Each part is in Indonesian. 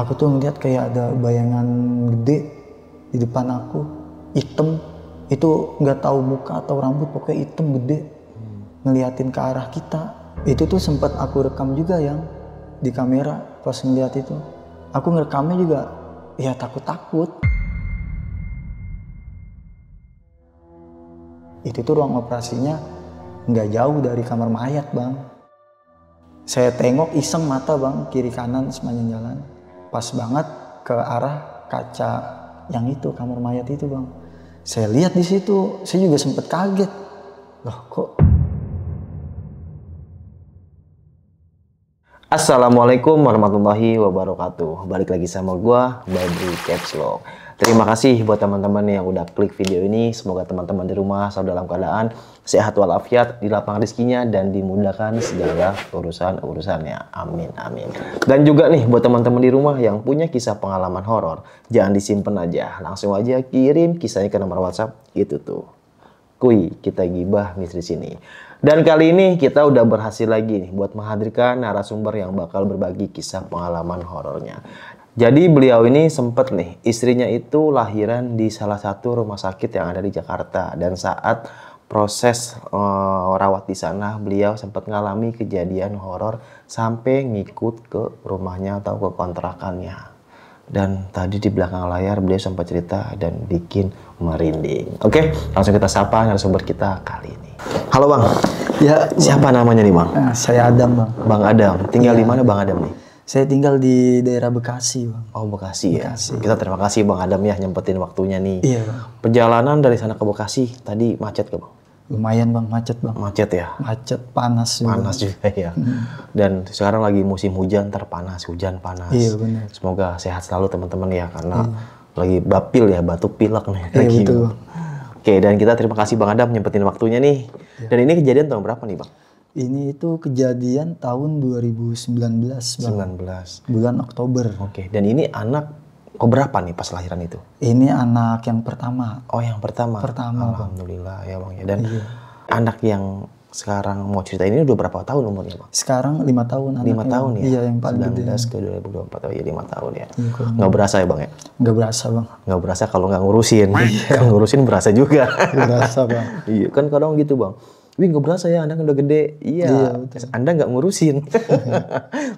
Aku tuh ngeliat kayak ada bayangan gede di depan aku, hitam. Itu nggak tahu muka atau rambut, pokoknya hitam gede, ngeliatin ke arah kita. Itu tuh sempat aku rekam juga yang di kamera pas ngeliat itu. Aku ngerekamnya juga ya takut-takut. Itu tuh ruang operasinya nggak jauh dari kamar mayat, Bang. Saya tengok iseng mata, Bang, kiri kanan sepanjang jalan. Pas banget ke arah kaca yang itu, kamar mayat itu, Bang. Saya lihat di situ, saya juga sempet kaget. Loh, kok? Assalamualaikum warahmatullahi wabarakatuh. Balik lagi sama gua, Badri Caps Lock. Terima kasih buat teman-teman yang udah klik video ini. Semoga teman-teman di rumah selalu dalam keadaan sehat walafiat, dilapangkan rezekinya dan dimudahkan segala urusannya. Amin amin. Dan juga nih buat teman-teman di rumah yang punya kisah pengalaman horor, jangan disimpan aja, langsung aja kirim kisahnya ke nomor WhatsApp itu tuh. Kuy, kita gibah misteri sini. Dan kali ini kita udah berhasil lagi nih buat menghadirkan narasumber yang bakal berbagi kisah pengalaman horornya. Jadi beliau ini sempet nih, istrinya itu lahiran di salah satu rumah sakit yang ada di Jakarta. Dan saat proses rawat di sana, beliau sempat ngalami kejadian horor sampai ngikut ke rumahnya atau ke kontrakannya. Dan tadi di belakang layar beliau sempat cerita dan bikin merinding. Oke, langsung kita sapa narasumber kita kali ini. Halo Bang. Ya, Siapa namanya nih Bang? Saya Adam, Bang. Bang Adam. Tinggal di mana Bang Adam nih? Saya tinggal di daerah Bekasi, Bang. Oh, Bekasi ya. Bekasi. Kita terima kasih Bang Adam ya nyempetin waktunya nih. Iya, Bang. Perjalanan dari sana ke Bekasi tadi macet ke Bang? Lumayan, Bang, macet, Bang. Macet ya. Macet, panas juga. Panas juga ya. Dan sekarang lagi musim hujan, terpanas, hujan panas. Iya, benar. Semoga sehat selalu teman-teman ya, karena lagi bapil ya, batuk pilek nih. Iya, lagi. betul, Bang. Oke, dan kita terima kasih Bang Adam nyempetin waktunya nih. Dan ini kejadian tahun berapa nih Bang? Ini itu kejadian tahun 2019, Bang. 19. Bulan Oktober. Oke, dan ini anak keberapa nih pas lahiran itu? Ini anak yang pertama. Oh, yang pertama. Pertama, Bang. Alhamdulillah ya Bang ya. Dan anak yang sekarang mau cerita ini udah berapa tahun umurnya Bang? Sekarang 5 tahun anaknya. 5 tahun ya? Iya, yang paling 19 gede. ke 2024, oh iya 5 tahun ya. Iya, Nggak berasa ya Bang ya? nggak berasa, Bang. Nggak berasa kalau nggak ngurusin. Kalau ngurusin berasa juga. Nggak berasa, Bang. Iya, kan kadang gitu Bang. Wih, nggak berasa ya, Anda udah gede. Iya, Anda nggak ngurusin.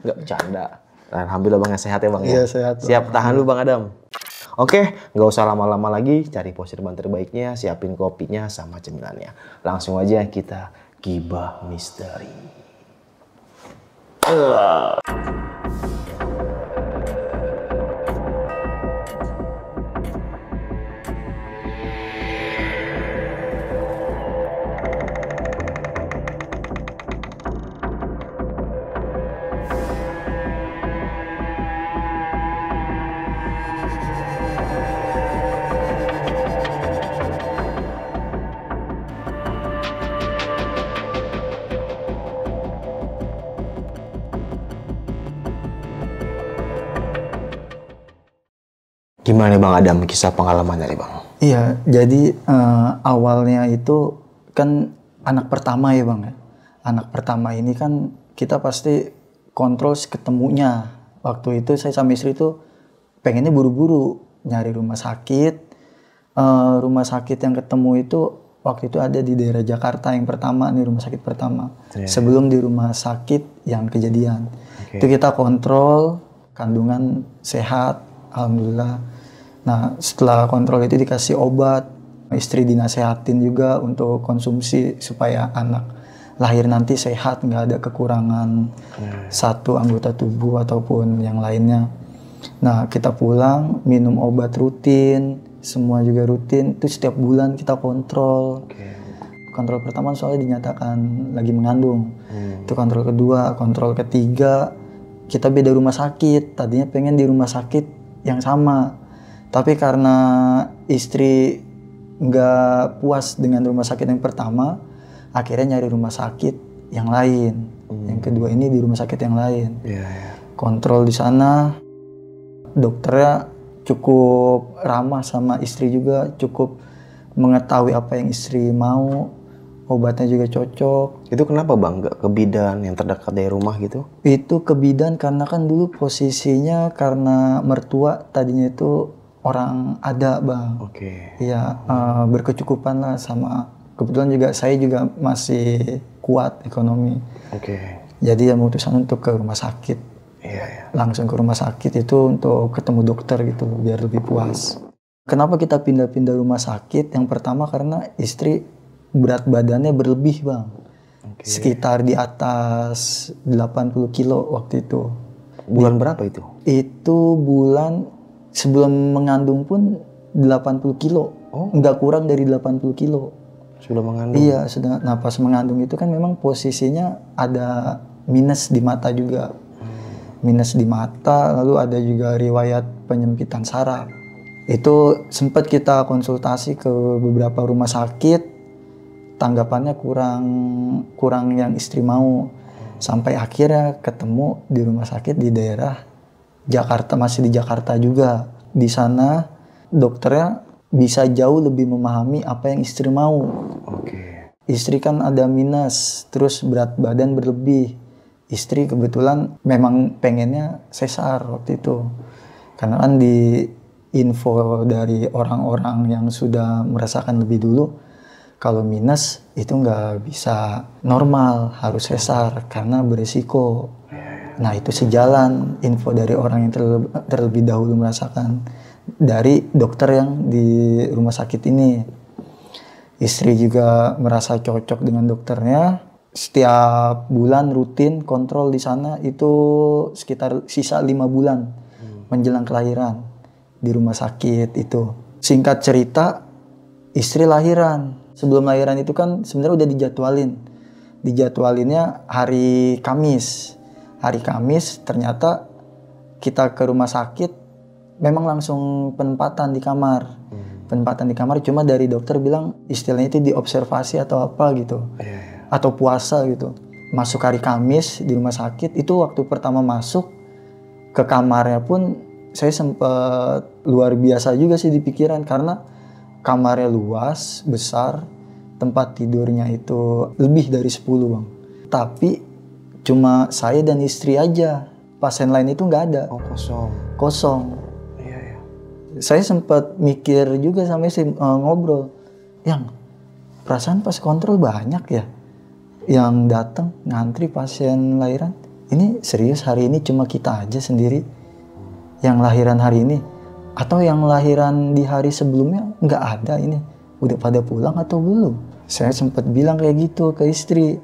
Nggak bercanda. Alhamdulillah Bang, sehat ya Bang ya? Iya, sehat, Bang. Siap, tahan lu Bang Adam. Oke, nggak usah lama-lama lagi, cari posisi teman terbaiknya, siapin kopinya sama cemilannya. Langsung aja kita gibah misteri. Gimana nih Bang Adam kisah pengalamannya nih Bang? Iya, jadi awalnya itu kan anak pertama ya Bang ya. Anak pertama ini kan kita pasti kontrol ketemunya. Waktu itu saya sama istri tuh pengennya buru-buru nyari rumah sakit. Rumah sakit yang ketemu itu waktu itu ada di daerah Jakarta yang pertama nih, rumah sakit pertama. Sebelum di rumah sakit yang kejadian. Itu kita kontrol kandungan sehat, alhamdulillah. Nah, setelah kontrol itu dikasih obat, istri dinasehatin juga untuk konsumsi supaya anak lahir nanti sehat, nggak ada kekurangan satu anggota tubuh ataupun yang lainnya. Nah, kita pulang, minum obat rutin, semua juga rutin, itu setiap bulan kita kontrol. Kontrol pertama soalnya dinyatakan lagi mengandung. Itu kontrol kedua, kontrol ketiga, kita beda rumah sakit, tadinya pengen di rumah sakit yang sama. Tapi karena istri nggak puas dengan rumah sakit yang pertama, akhirnya nyari rumah sakit yang lain. Yang kedua ini di rumah sakit yang lain. Kontrol di sana, dokternya cukup ramah sama istri juga, cukup mengetahui apa yang istri mau. obatnya juga cocok. Itu kenapa Bang nggak ke bidan yang terdekat dari rumah gitu? Itu ke bidan karena kan dulu posisinya karena mertua tadinya itu orang ada Bang. Oke. Iya, berkecukupan lah, sama kebetulan juga saya juga masih kuat ekonomi. Oke. Jadi ya memutuskan untuk ke rumah sakit. Iya, iya. Langsung ke rumah sakit itu untuk ketemu dokter gitu biar lebih puas. Kenapa kita pindah-pindah rumah sakit? Yang pertama karena istri berat badannya berlebih Bang. Oke. Sekitar di atas 80 kilo waktu itu. Bulan berapa itu? Itu bulan sebelum mengandung pun 80 kilo. Nggak kurang dari 80 kilo. Sudah mengandung? Iya, sudah. Nah pas mengandung itu kan memang posisinya ada minus di mata juga. Minus di mata, lalu ada juga riwayat penyempitan saraf. Itu sempat kita konsultasi ke beberapa rumah sakit, tanggapannya kurang yang istri mau. Sampai akhirnya ketemu di rumah sakit di daerah Jakarta, masih di Jakarta juga. Di sana dokternya bisa jauh lebih memahami apa yang istri mau. Oke. Istri kan ada minus, terus berat badan berlebih. Istri kebetulan memang pengennya sesar waktu itu. Karena kan di info dari orang-orang yang sudah merasakan lebih dulu, kalau minus itu nggak bisa normal, harus sesar karena berisiko. Nah itu sejalan info dari orang yang terlebih dahulu merasakan dari dokter yang di rumah sakit ini. Istri juga merasa cocok dengan dokternya. Setiap bulan rutin kontrol di sana itu sekitar sisa 5 bulan menjelang kelahiran di rumah sakit itu. Singkat cerita, istri lahiran. Sebelum lahiran itu kan sebenarnya udah dijadwalin. Dijadwalinnya hari Kamis. Hari Kamis ternyata kita ke rumah sakit memang langsung penempatan di kamar. Penempatan di kamar, cuma dari dokter bilang istilahnya itu diobservasi atau apa gitu. Atau puasa gitu. Masuk hari Kamis di rumah sakit, itu waktu pertama masuk ke kamarnya pun saya sempat luar biasa juga sih di pikiran, karena kamarnya luas, besar, tempat tidurnya itu lebih dari 10 Bang. Tapi cuma saya dan istri aja, pasien lain itu nggak ada. Oh, kosong. Kosong. Iya, iya. Saya sempat mikir juga sama istri, ngobrol, yang perasaan pas kontrol banyak ya yang datang ngantri pasien lahiran. Ini serius hari ini cuma kita aja sendiri yang lahiran hari ini, atau yang lahiran di hari sebelumnya nggak ada, ini udah pada pulang atau belum? Saya sempat bilang kayak gitu ke istri.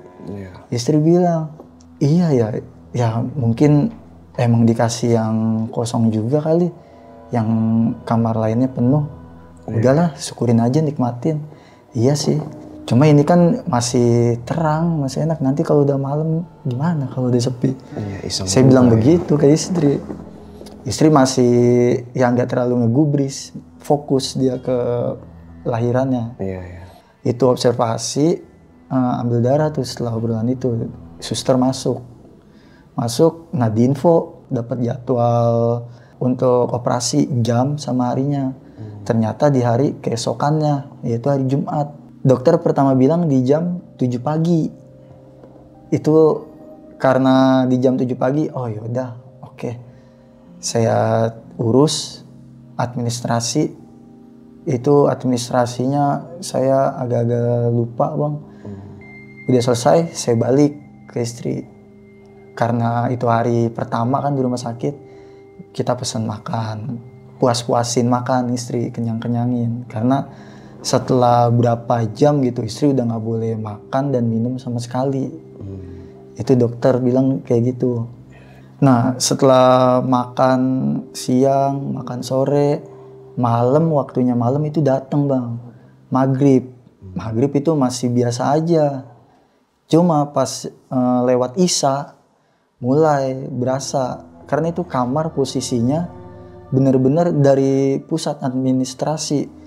Istri bilang, iya ya mungkin emang dikasih yang kosong juga kali, yang kamar lainnya penuh. Udahlah, syukurin aja, nikmatin. Iya sih, cuma ini kan masih terang, masih enak. Nanti kalau udah malam gimana kalau udah sepi? Saya bilang begitu ke istri. Istri masih yang nggak terlalu ngegubris, fokus dia ke lahirannya. Itu observasi, ambil darah tuh. Setelah obrolan itu suster masuk, nah di info dapat jadwal untuk operasi jam sama harinya. Ternyata di hari keesokannya, yaitu hari Jumat. Dokter pertama bilang di jam 7 pagi. Itu karena di jam 7 pagi, oh yaudah, oke. Saya urus administrasi. Itu administrasinya saya agak-agak lupa Bang. Udah selesai, saya balik ke istri. Karena itu hari pertama kan di rumah sakit, kita pesan makan. Puas-puasin makan istri, kenyang-kenyangin. Karena setelah berapa jam gitu istri udah nggak boleh makan dan minum sama sekali. Itu dokter bilang kayak gitu. Nah setelah makan siang, makan sore, malam, waktunya malam itu datang Bang, maghrib itu masih biasa aja. Cuma pas lewat Isya mulai berasa, karena itu kamar posisinya benar-benar dari pusat administrasi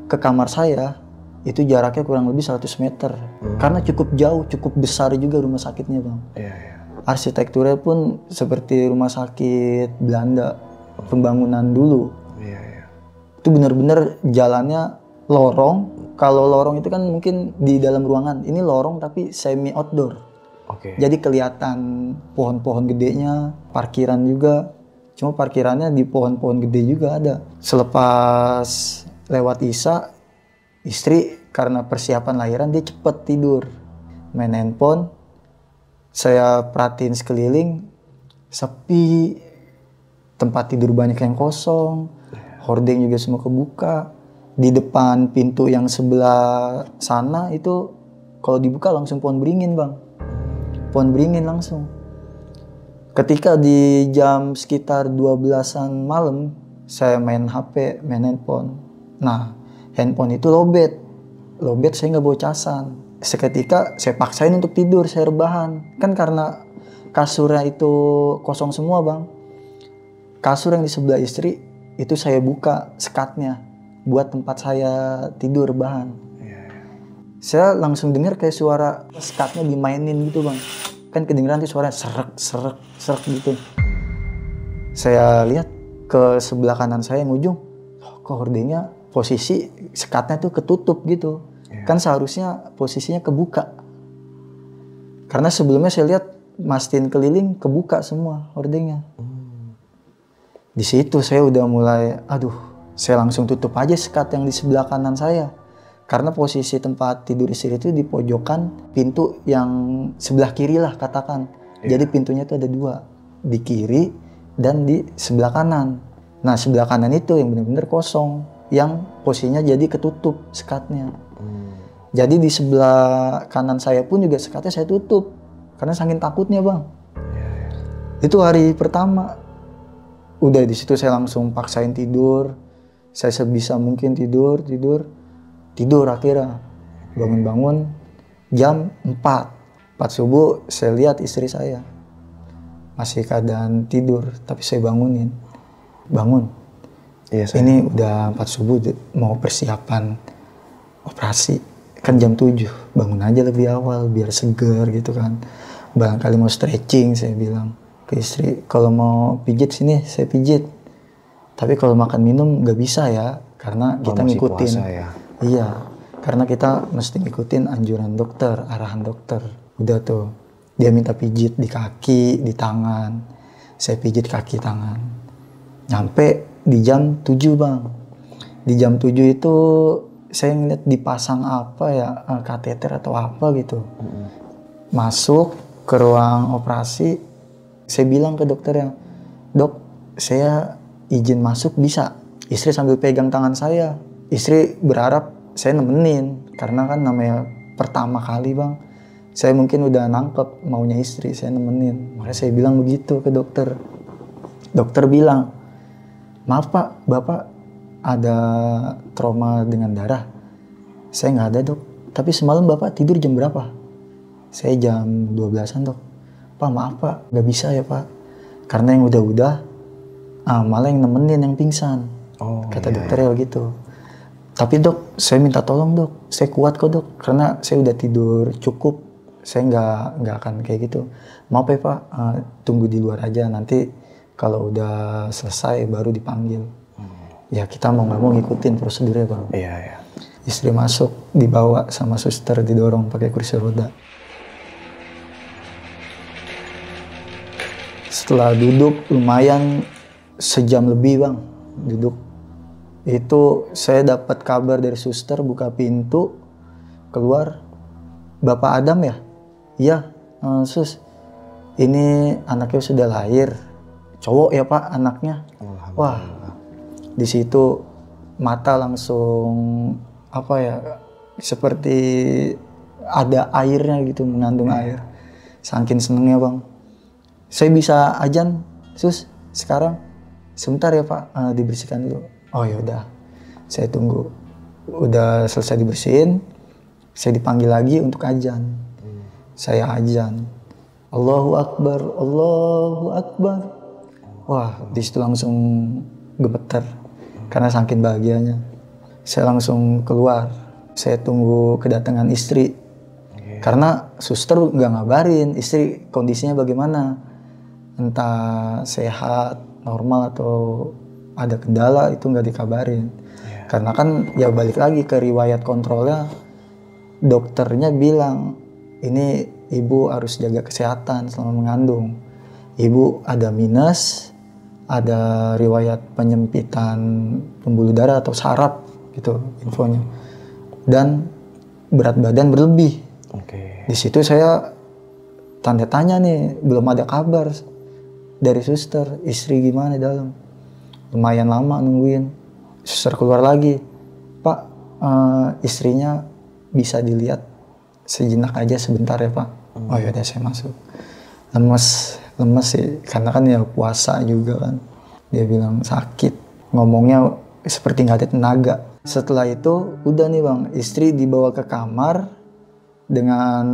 ke kamar saya itu jaraknya kurang lebih 100 meter. Karena cukup jauh, cukup besar juga rumah sakitnya Bang. Arsitekturnya pun seperti rumah sakit Belanda, pembangunan dulu. Itu benar-benar jalannya lorong, kalau lorong itu kan mungkin di dalam ruangan. Ini lorong tapi semi outdoor. Oke. Jadi kelihatan pohon-pohon gedenya, parkiran juga. Cuma parkirannya di pohon-pohon gede juga ada. Selepas lewat Isya, istri karena persiapan lahiran dia cepet tidur. Main handphone, saya perhatiin sekeliling, sepi, tempat tidur banyak yang kosong, hordeng juga semua kebuka. Di depan pintu yang sebelah sana itu kalau dibuka langsung pohon beringin bang. Pohon beringin langsung. Ketika di jam sekitar 12-an malam, saya main HP, main handphone. Nah, handphone itu lowbat. Lowbat saya nggak bawa casan. Seketika saya paksain untuk tidur, saya rebahan. Kan karena kasurnya itu kosong semua bang. Kasur yang di sebelah istri, itu saya buka sekatnya. Buat tempat saya tidur rebahan. Saya langsung dengar kayak suara sekatnya dimainin gitu bang. Kan kedengeran tuh suaranya serak gitu. Saya lihat ke sebelah kanan saya yang ujung, kok hordengnya posisi sekatnya tuh ketutup gitu. Kan seharusnya posisinya kebuka. Karena sebelumnya saya lihat mastin keliling kebuka semua hordengnya. Di situ saya udah mulai, saya langsung tutup aja sekat yang di sebelah kanan saya. Karena posisi tempat tidur istri itu di pojokan pintu yang sebelah kiri lah katakan. Jadi pintunya itu ada dua. Di kiri dan di sebelah kanan. Nah sebelah kanan itu yang benar-benar kosong. Yang posisinya jadi ketutup sekatnya. Jadi di sebelah kanan saya pun juga sekatnya saya tutup. Karena saking takutnya bang. Itu hari pertama. Udah di situ saya langsung paksain tidur. Saya sebisa mungkin tidur akhirnya bangun jam 4 subuh saya lihat istri saya masih keadaan tidur tapi saya bangun ini udah 4 subuh mau persiapan operasi kan jam 7 bangun aja lebih awal biar seger gitu kan barangkali mau stretching saya bilang ke istri kalau mau pijit sini saya pijit tapi kalau makan minum nggak bisa ya karena kita ngikutin puasa, ya? Iya, karena kita mesti ngikutin anjuran dokter, arahan dokter. Udah tuh, dia minta pijit di kaki, di tangan. Saya pijit kaki, tangan. Nyampe di jam 7 bang. Di jam 7 itu saya ngeliat dipasang apa ya, kateter atau apa gitu. Masuk ke ruang operasi, saya bilang ke dokternya, dok, saya izin masuk bisa? Istri sambil pegang tangan saya. Istri berharap saya nemenin karena kan namanya pertama kali bang saya mungkin udah nangkep maunya istri saya nemenin makanya saya bilang begitu ke dokter. Dokter bilang maaf pak bapak ada trauma dengan darah. Saya nggak ada dok tapi semalam bapak tidur jam berapa? Saya jam 12-an dok. Pak maaf pak nggak bisa ya pak karena yang udah malah yang nemenin yang pingsan. Kata dokternya begitu. Tapi dok, saya minta tolong dok, saya kuat kok dok, karena saya udah tidur cukup, saya nggak akan kayak gitu. Maaf ya pak, tunggu di luar aja, nanti kalau udah selesai baru dipanggil. Ya kita mau nggak mau ngikutin prosedurnya bang. Iya. Istri masuk, dibawa sama suster, didorong pakai kursi roda. Setelah duduk lumayan sejam lebih bang, duduk. Itu saya dapat kabar dari suster buka pintu keluar Bapak Adam ya? Iya sus ini anaknya sudah lahir cowok ya pak anaknya. Wah di situ mata langsung apa ya seperti ada airnya gitu mengandung air saking senengnya bang. Saya bisa azan sus sekarang sebentar ya pak dibersihkan dulu. Oh yaudah, saya tunggu. Udah selesai dibersihin, saya dipanggil lagi untuk azan. Saya azan. Allahu Akbar, Allahu Akbar. Wah, di situ langsung gemeter karena saking bahagianya. Saya langsung keluar. Saya tunggu kedatangan istri. Karena suster nggak ngabarin istri kondisinya bagaimana. Entah sehat, normal atau ada kendala itu nggak dikabarin. Karena kan ya balik lagi ke riwayat kontrolnya, dokternya bilang ini ibu harus jaga kesehatan selama mengandung. Ibu ada minus, ada riwayat penyempitan pembuluh darah atau saraf gitu infonya, dan berat badan berlebih. Di situ saya tanda tanya nih, belum ada kabar dari suster, istri gimana dalam. Lumayan lama nungguin, suster keluar lagi, Pak, istrinya bisa dilihat sejenak aja sebentar ya Pak. Oh ya udah, saya masuk. Lemes sih, karena kan ya puasa juga kan. Dia bilang sakit, ngomongnya seperti nggak ada tenaga. Setelah itu udah nih Bang, istri dibawa ke kamar dengan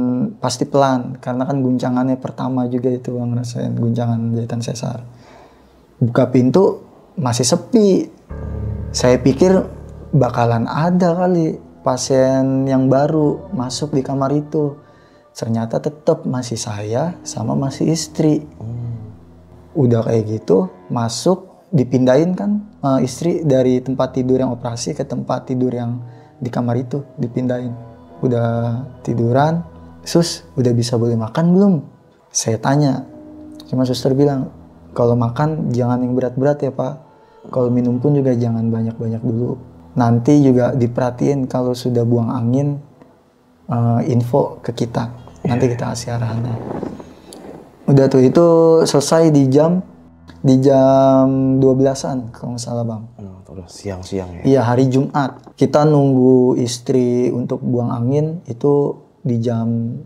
pasti pelan, karena kan guncangannya pertama juga itu Bang, rasain guncangan jahitan sesar. Buka pintu masih sepi. Saya pikir bakalan ada kali pasien yang baru masuk di kamar itu. Ternyata tetap masih saya sama masih istri. Udah kayak gitu, masuk dipindahin kan istri dari tempat tidur yang operasi ke tempat tidur yang di kamar itu, dipindahin. Udah tiduran, sus udah bisa boleh makan belum? Saya tanya, cuma suster bilang kalau makan jangan yang berat-berat ya Pak, kalau minum pun juga jangan banyak-banyak dulu, nanti juga diperhatiin kalau sudah buang angin, info ke kita, nanti kita kasih arahannya. Udah tuh, itu selesai di jam 12-an kalau nggak salah Bang. Terus siang-siang ya? Iya, hari Jumat. Kita nunggu istri untuk buang angin itu di jam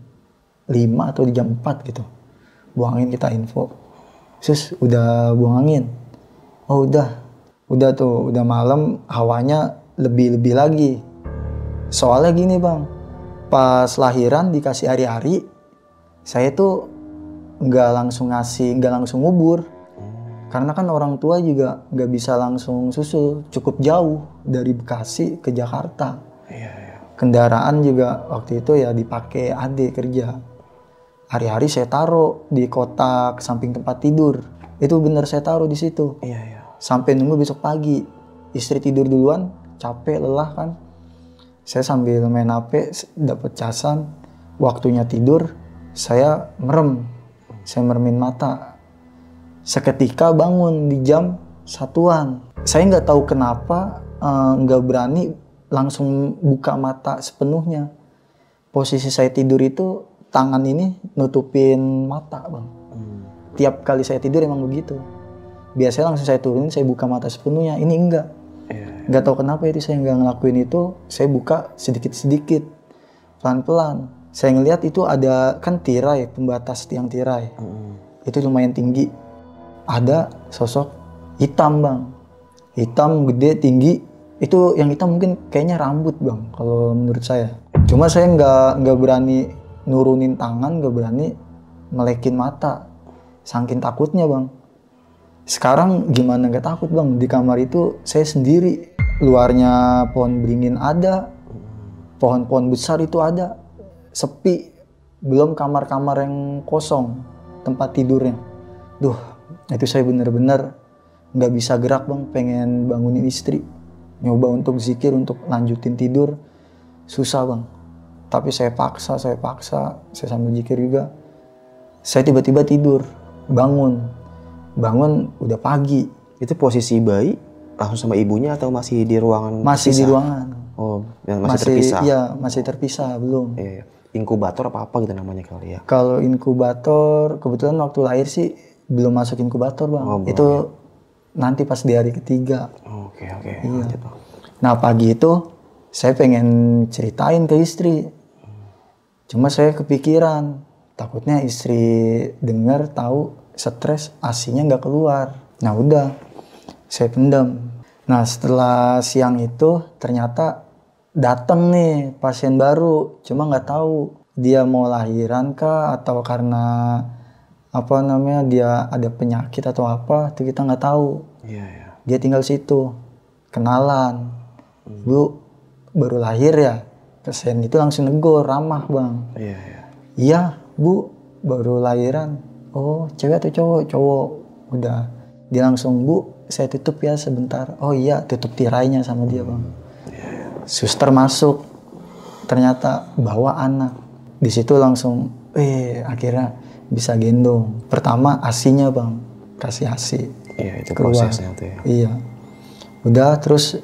5 atau di jam 4 gitu. Buang angin kita info. Sus, udah buang angin? Oh udah. Udah tuh, udah malam, hawanya lebih-lebih lagi. Soalnya gini Bang, pas lahiran dikasih hari-hari, saya tuh nggak langsung ngubur. Karena kan orang tua juga nggak bisa langsung susul, cukup jauh dari Bekasi ke Jakarta. Kendaraan juga waktu itu ya dipakai adik kerja. Hari-hari saya taruh di kotak samping tempat tidur. Itu bener saya taruh di situ. Sampai nunggu besok pagi. Istri tidur duluan, capek, lelah kan. Saya sambil main HP, dapet casan. Waktunya tidur, saya merem. Saya meremin mata. Seketika bangun di jam 1-an. Saya nggak tahu kenapa nggak berani langsung buka mata sepenuhnya. Posisi saya tidur itu tangan ini nutupin mata Bang. Tiap kali saya tidur emang begitu. Biasanya langsung saya turunin, saya buka mata sepenuhnya. Ini enggak. Nggak tahu kenapa itu saya nggak ngelakuin itu. Saya buka sedikit-sedikit, pelan-pelan. Saya ngelihat itu ada kan tirai, pembatas tiang tirai. Itu lumayan tinggi. Ada sosok hitam Bang, hitam gede tinggi. Itu yang hitam mungkin kayaknya rambut Bang kalau menurut saya. Cuma saya nggak berani nurunin tangan, nggak berani melekin mata, saking takutnya Bang. Sekarang gimana nggak takut Bang, di kamar itu saya sendiri, luarnya pohon beringin ada, pohon-pohon besar itu ada, sepi, belum kamar-kamar yang kosong tempat tidurnya. Duh, itu saya bener-bener nggak bisa gerak Bang, pengen bangunin istri, nyoba untuk zikir, untuk lanjutin tidur, susah Bang. Tapi saya paksa, saya sambil zikir juga. Saya tiba-tiba tidur, bangun udah pagi. Itu posisi bayi langsung sama ibunya atau masih di ruangan? Masih terpisah? Di ruangan. Oh, masih terpisah? Iya, masih terpisah, belum. Iya. Inkubator apa gitu namanya kali ya? Kalau inkubator, kebetulan waktu lahir sih belum masuk inkubator Bang. Itu nanti pas di hari ketiga. Oke. Iya. Nah pagi itu saya pengen ceritain ke istri. Cuma saya kepikiran, takutnya istri dengar, tahu, stres, asinya nggak keluar. Nah udah, saya pendam. Nah setelah siang itu ternyata datang nih pasien baru. Cuma nggak tahu dia mau lahiran kah atau karena dia ada penyakit atau apa, itu kita nggak tahu. Dia tinggal situ, kenalan. Bu, baru lahir ya? Pasien itu langsung negor, ramah Bang. Iya Bu, baru lahiran. Oh, cewek atau cowok? Cowok. Udah Dia langsung, Bu, saya tutup ya sebentar. Oh iya, tutup tirainya sama dia bang. Suster masuk, ternyata bawa anak. Di situ langsung, akhirnya bisa gendong. Pertama asinya bang, kasih asi. Iya, itu keluar. prosesnya tuh ya. Iya. Udah terus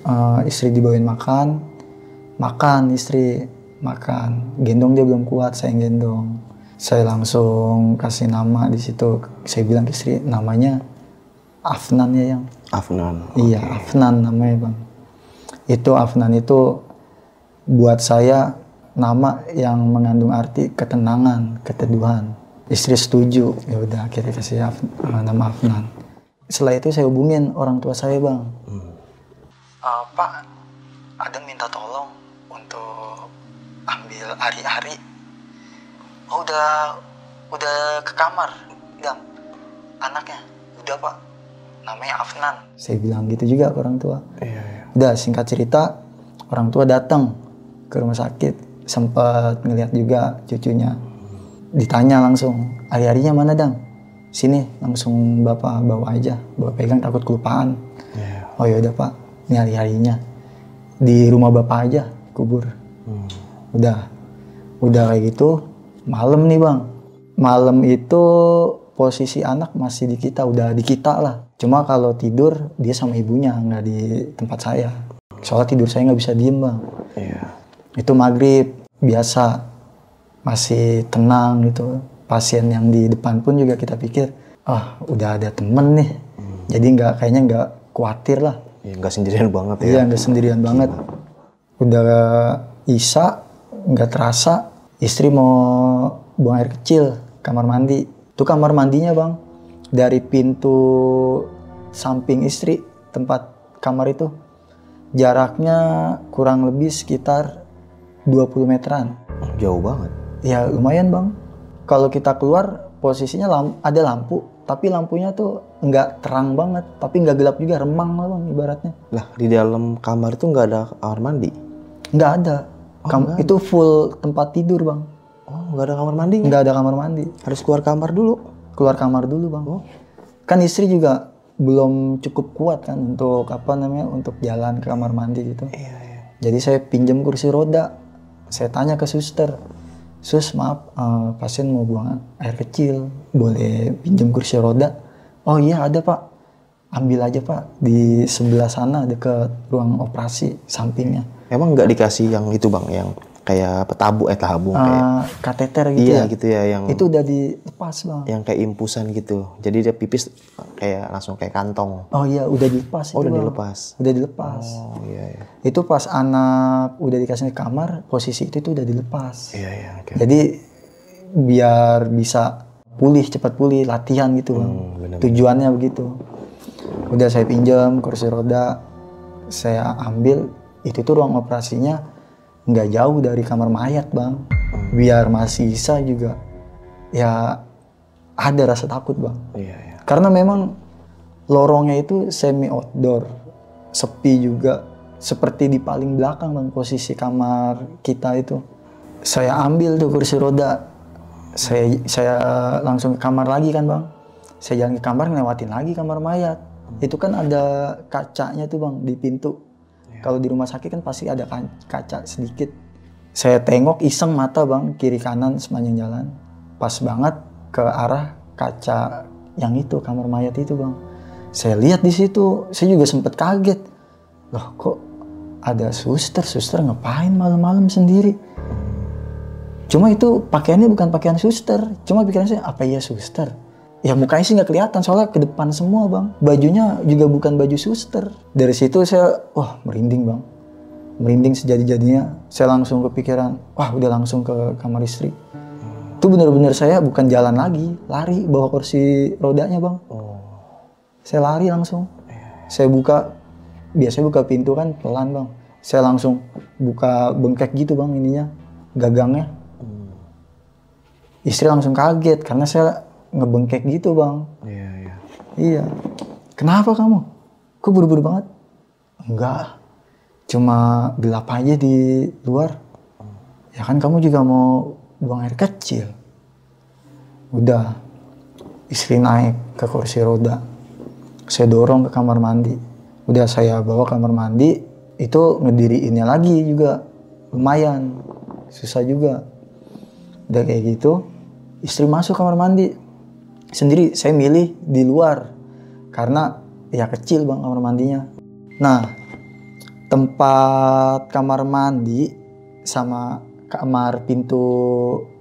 istri dibawain makan istri makan. Gendong dia belum kuat, saya yang gendong. Saya langsung kasih nama di situ. Saya bilang ke istri, namanya Afnan ya yang. Afnan. Iya, Afnan namanya bang. Itu Afnan itu buat saya nama yang mengandung arti ketenangan, keteduhan. Istri setuju, ya udah akhirnya kasih nama Afnan. Setelah itu saya hubungin orang tua saya bang. Pak, Adeng minta tolong untuk ambil hari-hari. Oh udah ke kamar, Dang. Anaknya, udah Pak. Namanya Afnan. Saya bilang gitu juga ke orang tua. Iya. Udah singkat cerita, orang tua datang ke rumah sakit, sempat ngeliat juga cucunya. Ditanya langsung, hari-harinya mana Dang? Sini, langsung Bapak bawa aja. Bapak pegang takut kelupaan. Yeah. Oh ya udah Pak, ini hari-harinya. Di rumah Bapak aja, kubur. Udah kayak gitu, malam nih Bang. Malam itu posisi anak masih di kita, udah di kita lah. Cuma kalau tidur, dia sama ibunya, nggak di tempat saya. Soalnya tidur saya nggak bisa diem Bang. Iya. Itu maghrib, biasa. Masih tenang gitu. Pasien yang di depan pun juga kita pikir, udah ada temen nih. Jadi kayaknya nggak khawatir lah. Ya, nggak sendirian banget ya. Iya, nggak sendirian banget. Udah Isya, nggak terasa istri mau buang air kecil, kamar mandi. Itu kamar mandinya Bang, dari pintu samping istri, tempat kamar itu, jaraknya kurang lebih sekitar 20 meteran. Jauh banget. Ya lumayan Bang. Kalau kita keluar, posisinya ada lampu, tapi lampunya tuh nggak terang banget, tapi nggak gelap juga, remang lah Bang ibaratnya. Lah, di dalam kamar itu nggak ada kamar mandi? Nggak ada. Itu full tempat tidur Bang. Oh, nggak ada kamar mandi? Nggak ada kamar mandi. Harus keluar kamar dulu? Keluar kamar dulu Bang. Kan istri juga belum cukup kuat kan untuk untuk jalan ke kamar mandi gitu. Iya. Jadi saya pinjam kursi roda. Saya tanya ke suster, Sus maaf, pasien mau buang air kecil, boleh pinjam kursi roda? Oh iya ada Pak, ambil aja Pak, di sebelah sana dekat ruang operasi sampingnya. Emang nggak dikasih yang itu Bang, yang kayak tabung kayak kateter gitu iya, ya? gitu ya, yang itu udah dilepas Bang. Yang kayak impusan gitu, jadi dia pipis kayak langsung kayak kantong. Oh iya, udah dilepas. Oh, itu udah Bang. dilepas. Udah dilepas. Oh iya. Itu pas anak udah dikasih ke kamar, posisi itu udah dilepas. Iya. Okay. Jadi biar bisa cepat pulih, latihan gitu Bang. Bener-bener. Tujuannya begitu. Udah saya pinjam kursi roda, saya ambil, itu tuh ruang operasinya nggak jauh dari kamar mayat Bang. Biar masih bisa juga, ya ada rasa takut Bang. Iya. Karena memang lorongnya itu semi outdoor, sepi juga, seperti di paling belakang Bang posisi kamar kita itu. Saya ambil tuh kursi roda, saya langsung ke kamar lagi kan Bang. Saya jalan ke kamar, ngelewatin lagi kamar mayat. Itu kan ada kacanya tuh Bang di pintu. Kalau di rumah sakit kan pasti ada kaca sedikit. Saya tengok iseng mata Bang, kiri kanan sepanjang jalan. Pas banget ke arah kaca yang itu, kamar mayat itu Bang. Saya lihat di situ, saya juga sempet kaget. Loh kok ada suster ngapain malam-malam sendiri? Cuma itu pakaiannya bukan pakaian suster. Cuma pikiran saya, apa iya suster? Ya mukanya sih nggak kelihatan, soalnya ke depan semua Bang. Bajunya juga bukan baju suster. Dari situ saya, merinding Bang. Merinding sejadi-jadinya. Saya langsung kepikiran, udah langsung ke kamar istri. Itu bener-bener saya bukan jalan lagi, lari bawa kursi rodanya Bang. Saya lari langsung. Saya biasanya buka pintu kan pelan Bang. Saya langsung buka bengkek gitu Bang ininya, gagangnya. Istri langsung kaget karena saya ngebengkek gitu Bang. Iya. Kenapa kamu? Kok buru-buru banget? Enggak. Cuma gelap aja di luar. Ya kan kamu juga mau buang air kecil. Udah. Istri naik ke kursi roda. Saya dorong ke kamar mandi. Udah saya bawa kamar mandi, itu ngediriinnya lagi juga lumayan susah juga. Udah kayak gitu, istri masuk kamar mandi sendiri. Saya milih di luar karena ya kecil bang kamar mandinya. Nah, tempat kamar mandi sama kamar pintu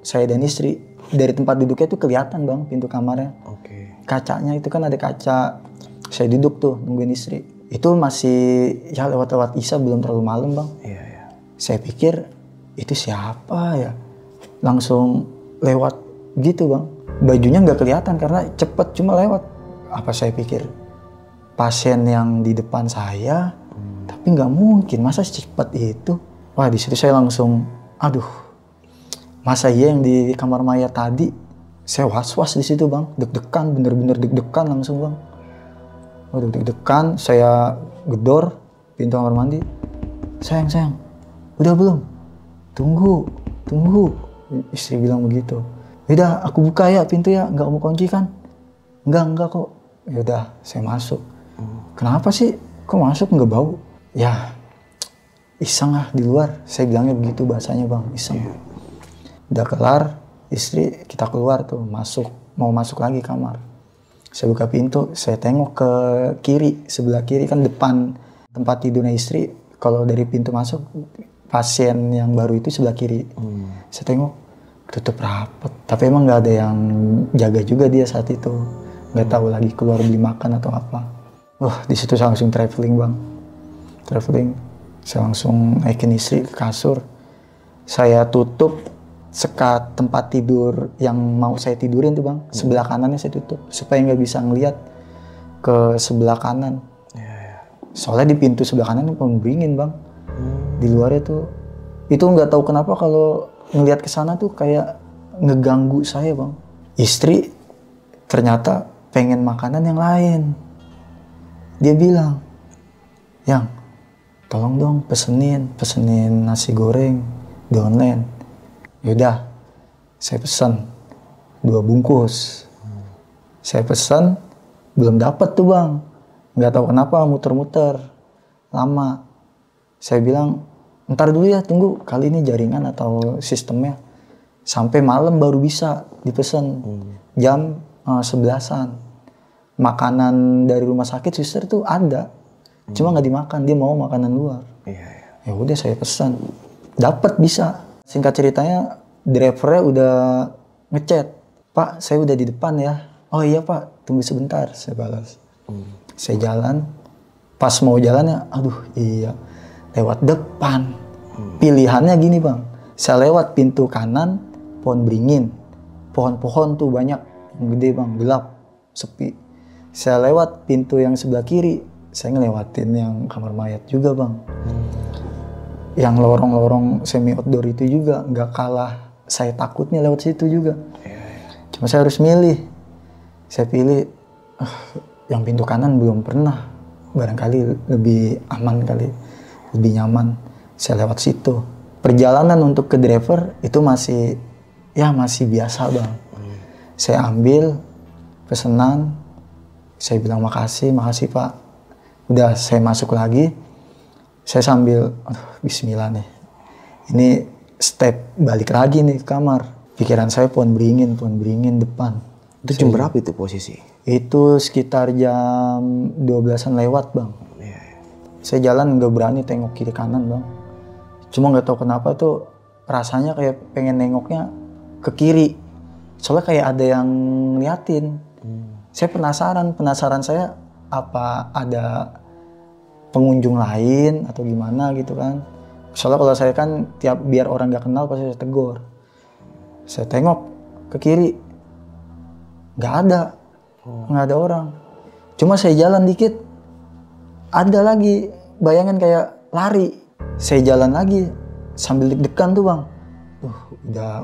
saya dan istri dari tempat duduknya tuh kelihatan bang pintu kamarnya. Kacanya itu kan ada kaca. Saya duduk tuh nungguin istri. Itu masih ya lewat-lewat isya, belum terlalu malam bang. Saya pikir itu siapa ya? Langsung lewat gitu bang. Bajunya nggak kelihatan karena cepet, cuma lewat. Apa saya pikir pasien yang di depan saya? Tapi nggak mungkin, masa secepat itu? Wah, di situ saya langsung, aduh, masa iya yang di kamar mayat tadi? Saya was-was di situ bang, deg-degan, bener-bener deg-degan langsung bang. Waduh, deg-degan, saya gedor pintu kamar mandi. Sayang, udah belum? Tunggu. Istri bilang begitu. Yaudah, aku buka ya pintu ya, nggak mau kunci kan? Enggak kok. Yaudah, saya masuk. Kenapa sih? Kok masuk nggak bau? Ya, iseng lah di luar. Saya bilangnya begitu bahasanya bang, iseng. Udah kelar, istri kita keluar tuh, mau masuk lagi kamar. Saya buka pintu, saya tengok ke kiri, sebelah kiri kan depan tempat tidurnya istri. Kalau dari pintu masuk, pasien yang baru itu sebelah kiri. Saya tengok, tutup rapat. Tapi emang nggak ada yang jaga juga dia saat itu. Nggak tahu lagi keluar beli makan atau apa. Wah, di situ saya langsung traveling bang. Saya langsung naikin istri ke kasur. Saya tutup sekat tempat tidur yang mau saya tidurin tuh bang, sebelah kanannya saya tutup supaya nggak bisa ngelihat ke sebelah kanan. Soalnya di pintu sebelah kanan itu beringin bang. Di luarnya tuh itu nggak tahu kenapa kalau ngelihat ke sana tuh kayak ngeganggu saya bang. Istri ternyata pengen makanan yang lain. Dia bilang, "Yang, tolong dong pesenin nasi goreng di online." Yaudah, saya pesan 2 bungkus. Saya pesan, belum dapat tuh bang. Nggak tahu kenapa muter-muter lama. Saya bilang, ntar dulu ya, tunggu kali ini jaringan atau sistemnya. Sampai malam baru bisa dipesan. Jam 11-an. Makanan dari rumah sakit suster tuh ada. Cuma nggak dimakan, dia mau makanan luar. Ya udah saya pesan. Dapat bisa. Singkat ceritanya, drivernya udah ngechat, "Pak, saya udah di depan ya." "Oh iya Pak, tunggu sebentar," saya balas. Saya jalan, pas mau jalannya, aduh iya, lewat depan. Pilihannya gini bang, saya lewat pintu kanan, pohon beringin. Pohon-pohon tuh banyak, yang gede bang, gelap, sepi. Saya lewat pintu yang sebelah kiri, saya ngelewatin yang kamar mayat juga bang. Yang lorong-lorong semi outdoor itu juga nggak kalah saya takutnya lewat situ juga. Cuma saya harus milih. Saya pilih yang pintu kanan belum pernah. Barangkali lebih aman kali, lebih nyaman. Saya lewat situ. Perjalanan untuk ke driver itu masih biasa bang. Saya ambil pesanan. Saya bilang makasih Pak. Udah saya masuk lagi. Saya sambil, bismillah nih. Ini step balik lagi nih ke kamar. Pikiran saya pohon beringin depan. Itu jam berapa itu posisi? Itu sekitar jam 12-an lewat bang. Saya jalan nggak berani tengok kiri kanan bang. Cuma nggak tahu kenapa tuh rasanya kayak pengen nengoknya ke kiri. Soalnya kayak ada yang ngeliatin. Saya penasaran saya apa ada pengunjung lain atau gimana gitu kan. Soalnya kalau saya kan biar orang nggak kenal pasti saya tegur. Saya tengok ke kiri, nggak ada orang. Cuma saya jalan dikit, ada lagi bayangan kayak lari. Saya jalan lagi sambil deg-degan tuh bang.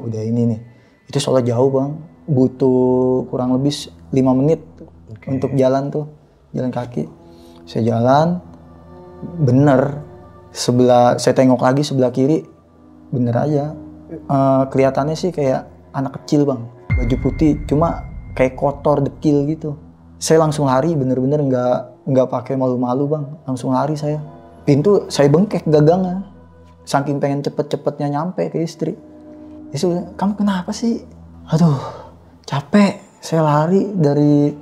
Udah ini nih. Itu soalnya jauh bang, butuh kurang lebih 5 menit untuk jalan tuh, jalan kaki. Saya jalan. Bener, saya tengok lagi sebelah kiri, bener aja. Kelihatannya sih kayak anak kecil bang, baju putih, cuma kayak kotor, dekil gitu. Saya langsung lari, bener-bener nggak pakai malu-malu bang, langsung lari saya. Pintu saya bengkek gagangnya, saking pengen cepet-cepetnya nyampe ke istri. Istri bilang, kamu kenapa sih? Aduh, capek. Saya lari dari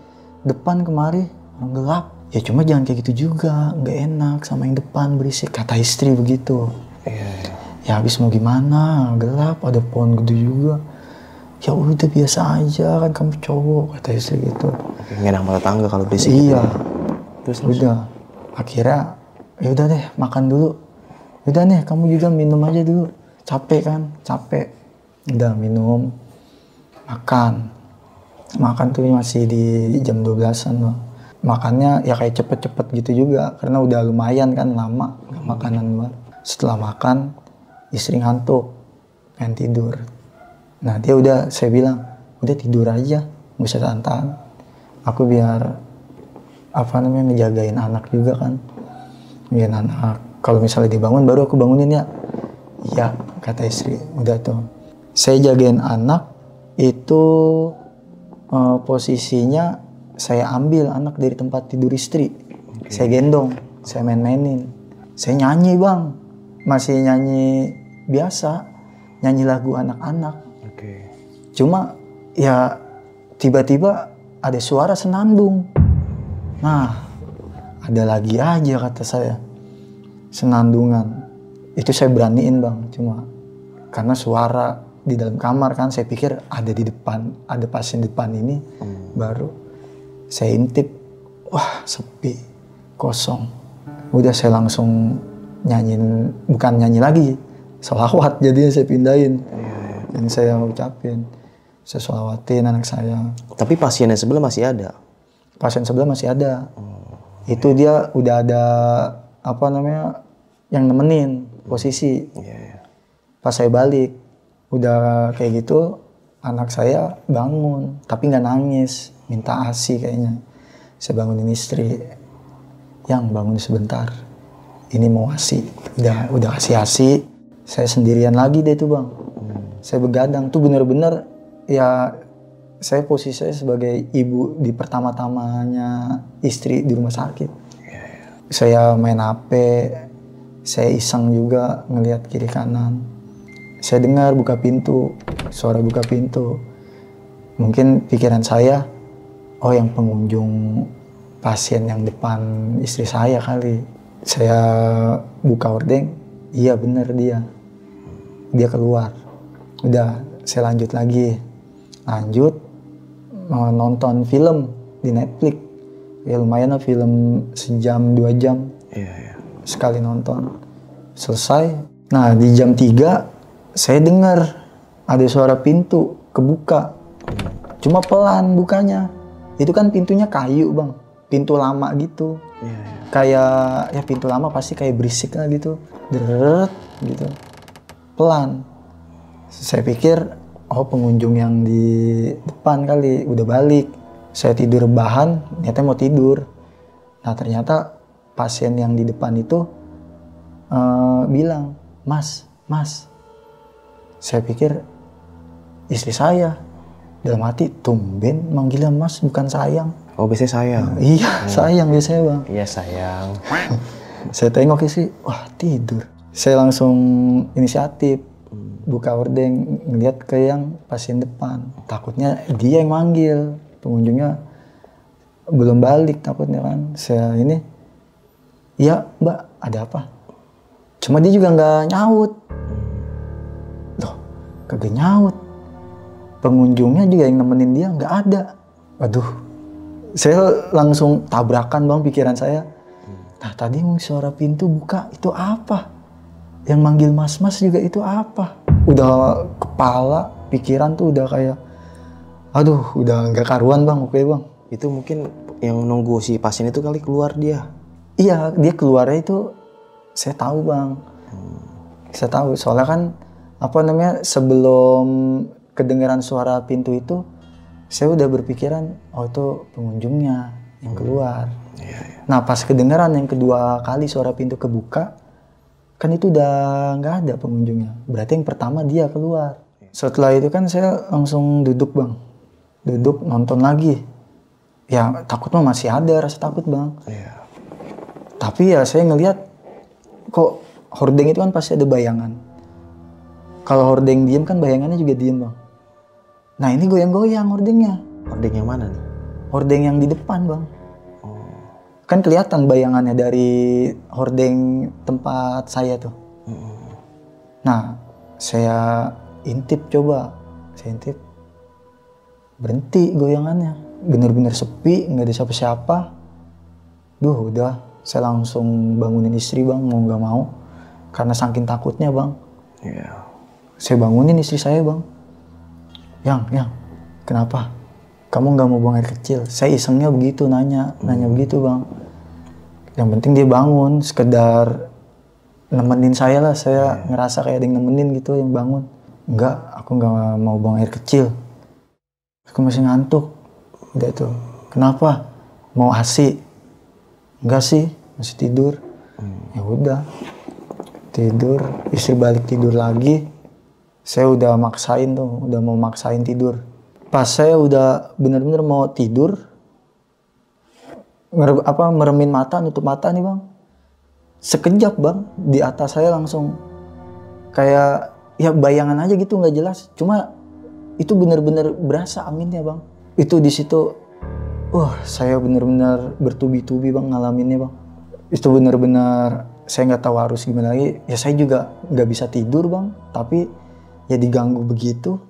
depan kemari, orang gelap. Ya cuma jangan kayak gitu juga, nggak enak sama yang depan berisik. Kata istri begitu. Ya habis mau gimana, gelap, ada pohon gede juga. Ya udah biasa aja kan kamu cowok, kata istri gitu. Nggak enak mata tangga kalau berisik. Iya. Terus Udah. Akhirnya ya udah deh makan dulu. Udah nih kamu juga minum aja dulu. Capek kan? Capek. Udah minum. Makan. Makan tuh masih di jam 12-an bang. Makannya ya kayak cepet-cepet gitu juga. Karena udah lumayan kan lama gak makanan bang. Setelah makan istri ngantuk. Pengen tidur. Nah dia udah, saya bilang, udah tidur aja, gak usah tahan-tahan. Aku biar, ngejagain anak juga kan. Ngejagain anak. Kalau misalnya dibangun, baru aku bangunin ya. Iya, kata istri, udah tuh. Saya jagain anak, itu posisinya saya ambil anak dari tempat tidur istri. Saya gendong, saya main-mainin. Saya nyanyi bang, masih nyanyi biasa, nyanyi lagu anak-anak. Cuma ya tiba-tiba ada suara senandung. Nah, ada lagi aja kata saya. Senandungan. Itu saya beraniin bang, cuma karena suara di dalam kamar kan saya pikir ada di depan, ada pasien depan ini. Baru saya intip, wah sepi, kosong. Udah saya langsung nyanyiin, bukan nyanyi lagi, sholawat jadinya saya pindahin. Yang saya ucapin. Saya sholawatin anak saya. Tapi pasien yang sebelah masih ada? Pasien sebelah masih ada. Itu dia udah ada yang nemenin posisi. Pas saya balik udah kayak gitu, anak saya bangun tapi nggak nangis, minta ASI kayaknya. Saya bangunin istri, yang bangun sebentar, ini mau ASI. Udah kasih ASI, saya sendirian lagi deh tuh bang. Saya begadang tuh bener-bener. Ya saya posisi saya sebagai ibu di pertama-tamanya istri di rumah sakit. Saya main HP, saya iseng juga ngelihat kiri kanan. Saya dengar buka pintu, suara buka pintu. Mungkin pikiran saya, oh yang pengunjung pasien yang depan istri saya kali. Saya buka hordeng, iya bener dia keluar. Udah saya lanjut lagi. Nonton film di Netflix. Ya lumayan lah, film sejam 2 jam. Sekali nonton. Selesai. Nah di jam 3 saya dengar ada suara pintu kebuka. Cuma pelan bukanya. Itu kan pintunya kayu bang. Pintu lama gitu. Kayak ya pintu lama pasti kayak berisik lah gitu. Deret gitu. Pelan. Saya pikir oh pengunjung yang di depan kali udah balik. Saya tidur rebahan, ternyata mau tidur. Nah ternyata pasien yang di depan itu bilang, Mas. Saya pikir istri saya. Dalam hati, tumben manggilnya Mas bukan sayang. Oh biasanya sayang? Iya sayang biasanya bang. Iya sayang. Saya tengok istri, wah tidur. Saya langsung inisiatif. Buka hordeng, ngeliat ke yang pasien depan. Takutnya dia yang manggil, pengunjungnya belum balik takutnya kan. Saya ini, iya mbak ada apa? Cuma dia juga nggak nyaut. Loh, kagak nyaut. Pengunjungnya juga yang nemenin dia nggak ada. Waduh, saya langsung tabrakan bang pikiran saya. Nah tadi suara pintu buka itu apa? Yang manggil mas-mas juga itu apa? Udah kepala, pikiran tuh udah kayak, aduh udah nggak karuan bang, oke bang. Itu mungkin yang nunggu si pasien itu kali keluar dia? Iya, dia keluarnya itu saya tahu bang. Saya tahu, soalnya kan sebelum kedengaran suara pintu itu, saya udah berpikiran, oh itu pengunjungnya yang keluar. Nah pas kedengaran yang kedua kali suara pintu kebuka, kan itu udah nggak ada pengunjungnya. Berarti yang pertama dia keluar. Setelah itu kan saya langsung duduk bang. Duduk nonton lagi. Ya takut mah masih ada rasa takut bang. Iya. Tapi ya saya ngelihat kok hordeng itu kan pasti ada bayangan. Kalau hordeng diem kan bayangannya juga diem bang. Nah ini goyang-goyang hordengnya. Hordeng yang mana nih? Hordeng yang di depan bang. Kan kelihatan bayangannya dari hordeng tempat saya tuh. Nah saya intip coba. Saya intip. Berhenti goyangannya. Bener-bener sepi, nggak ada siapa-siapa. Duh udah. Saya langsung bangunin istri bang, mau nggak mau. Karena saking takutnya bang. Iya. Saya bangunin istri saya bang. Yang, kenapa? Kamu nggak mau buang air kecil? Saya isengnya begitu nanya begitu bang. Yang penting dia bangun, sekedar nemenin saya lah. Saya ngerasa kayak ada yang nemenin gitu, yang bangun. Enggak, aku nggak mau buang air kecil. Aku masih ngantuk. Udah tuh. Kenapa? Mau AC? Enggak sih, masih tidur. Ya udah. Tidur, istri balik tidur lagi. Saya udah maksain tuh, udah mau maksain tidur. Pas saya udah bener-bener mau tidur, meremin mata, nutup mata nih bang. Sekejap bang, di atas saya langsung kayak ya bayangan aja gitu, nggak jelas. Cuma itu bener-bener berasa anginnya bang. Itu di situ, saya bener-bener bertubi-tubi bang ngalaminnya bang. Itu bener-bener saya nggak tahu harus gimana lagi. Ya saya juga nggak bisa tidur bang, tapi ya diganggu begitu.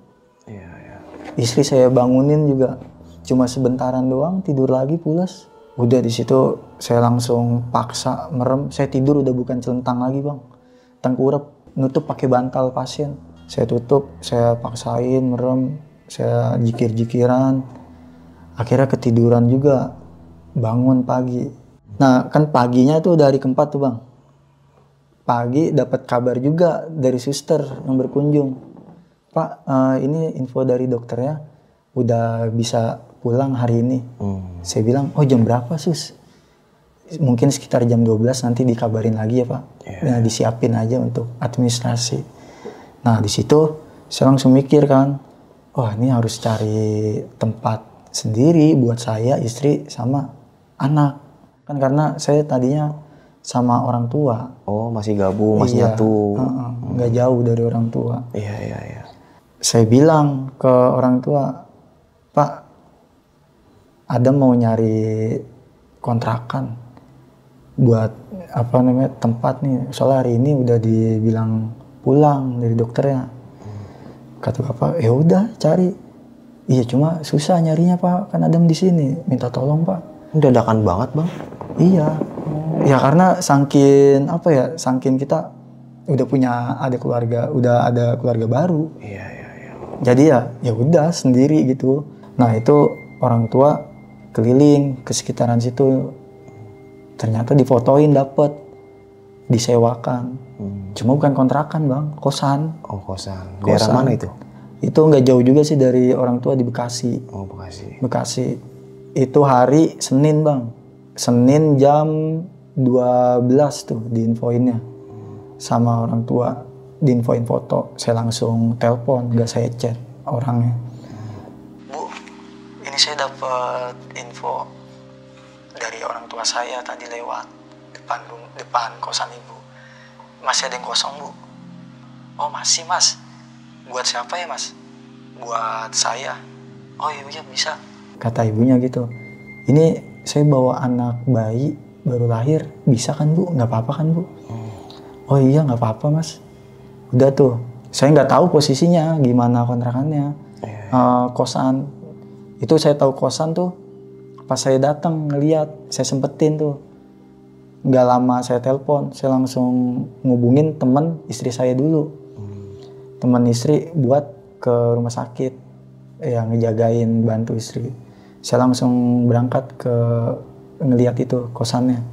Istri saya bangunin juga cuma sebentaran doang, tidur lagi pulas. Udah di situ saya langsung paksa merem. Saya tidur udah bukan celentang lagi bang, tengkurap, nutup pakai bantal pasien. Saya tutup, saya paksain merem, saya jikir-jikiran. Akhirnya ketiduran juga, bangun pagi. Nah kan paginya tuh udah hari keempat tuh bang. Pagi dapat kabar juga dari suster yang berkunjung. Pak, ini info dari dokternya udah bisa pulang hari ini. Saya bilang, oh jam berapa sus? Mungkin sekitar jam 12 nanti dikabarin lagi ya pak. Nah, disiapin aja untuk administrasi. Nah di situ saya langsung mikir kan, ini harus cari tempat sendiri buat saya, istri, sama anak. Kan karena saya tadinya sama orang tua. Oh masih gabung, masih nyatu. Nggak jauh dari orang tua. Iya. Saya bilang ke orang tua, Pak, Adam mau nyari kontrakan buat tempat nih. Soalnya hari ini udah dibilang pulang dari dokternya. Kata bapak, ya udah cari. Iya cuma susah nyarinya pak, kan Adam di sini. Minta tolong pak. Dadakan banget bang. Iya. Ya karena saking kita udah ada keluarga baru. Iya. Jadi ya udah sendiri gitu. Nah itu orang tua keliling ke sekitaran situ. Ternyata difotoin dapet, disewakan. Cuma bukan kontrakan bang, kosan. Oh kosan. Daerah mana itu? Itu nggak jauh juga sih dari orang tua di Bekasi. Oh Bekasi. Bekasi. Itu hari Senin bang. Senin jam 12 tuh diinfoinnya sama orang tua. Diinfoin foto, saya langsung telepon, nggak saya chat orangnya. Bu, ini saya dapat info dari orang tua saya tadi lewat depan kosan ibu. Masih ada yang kosong bu? Oh masih mas. Buat siapa ya mas? Buat saya. Oh iya bisa. Kata ibunya gitu. Ini saya bawa anak bayi baru lahir, bisa kan bu? Nggak apa-apa kan bu? Oh iya nggak apa-apa mas. Udah tuh, saya nggak tahu posisinya gimana kontrakannya, kosan. Itu saya tahu kosan tuh pas saya datang ngeliat, saya sempetin tuh. Nggak lama saya telepon, saya langsung ngubungin teman istri saya dulu. Teman istri buat ke rumah sakit yang ngejagain bantu istri. Saya langsung berangkat ke ngeliat itu kosannya.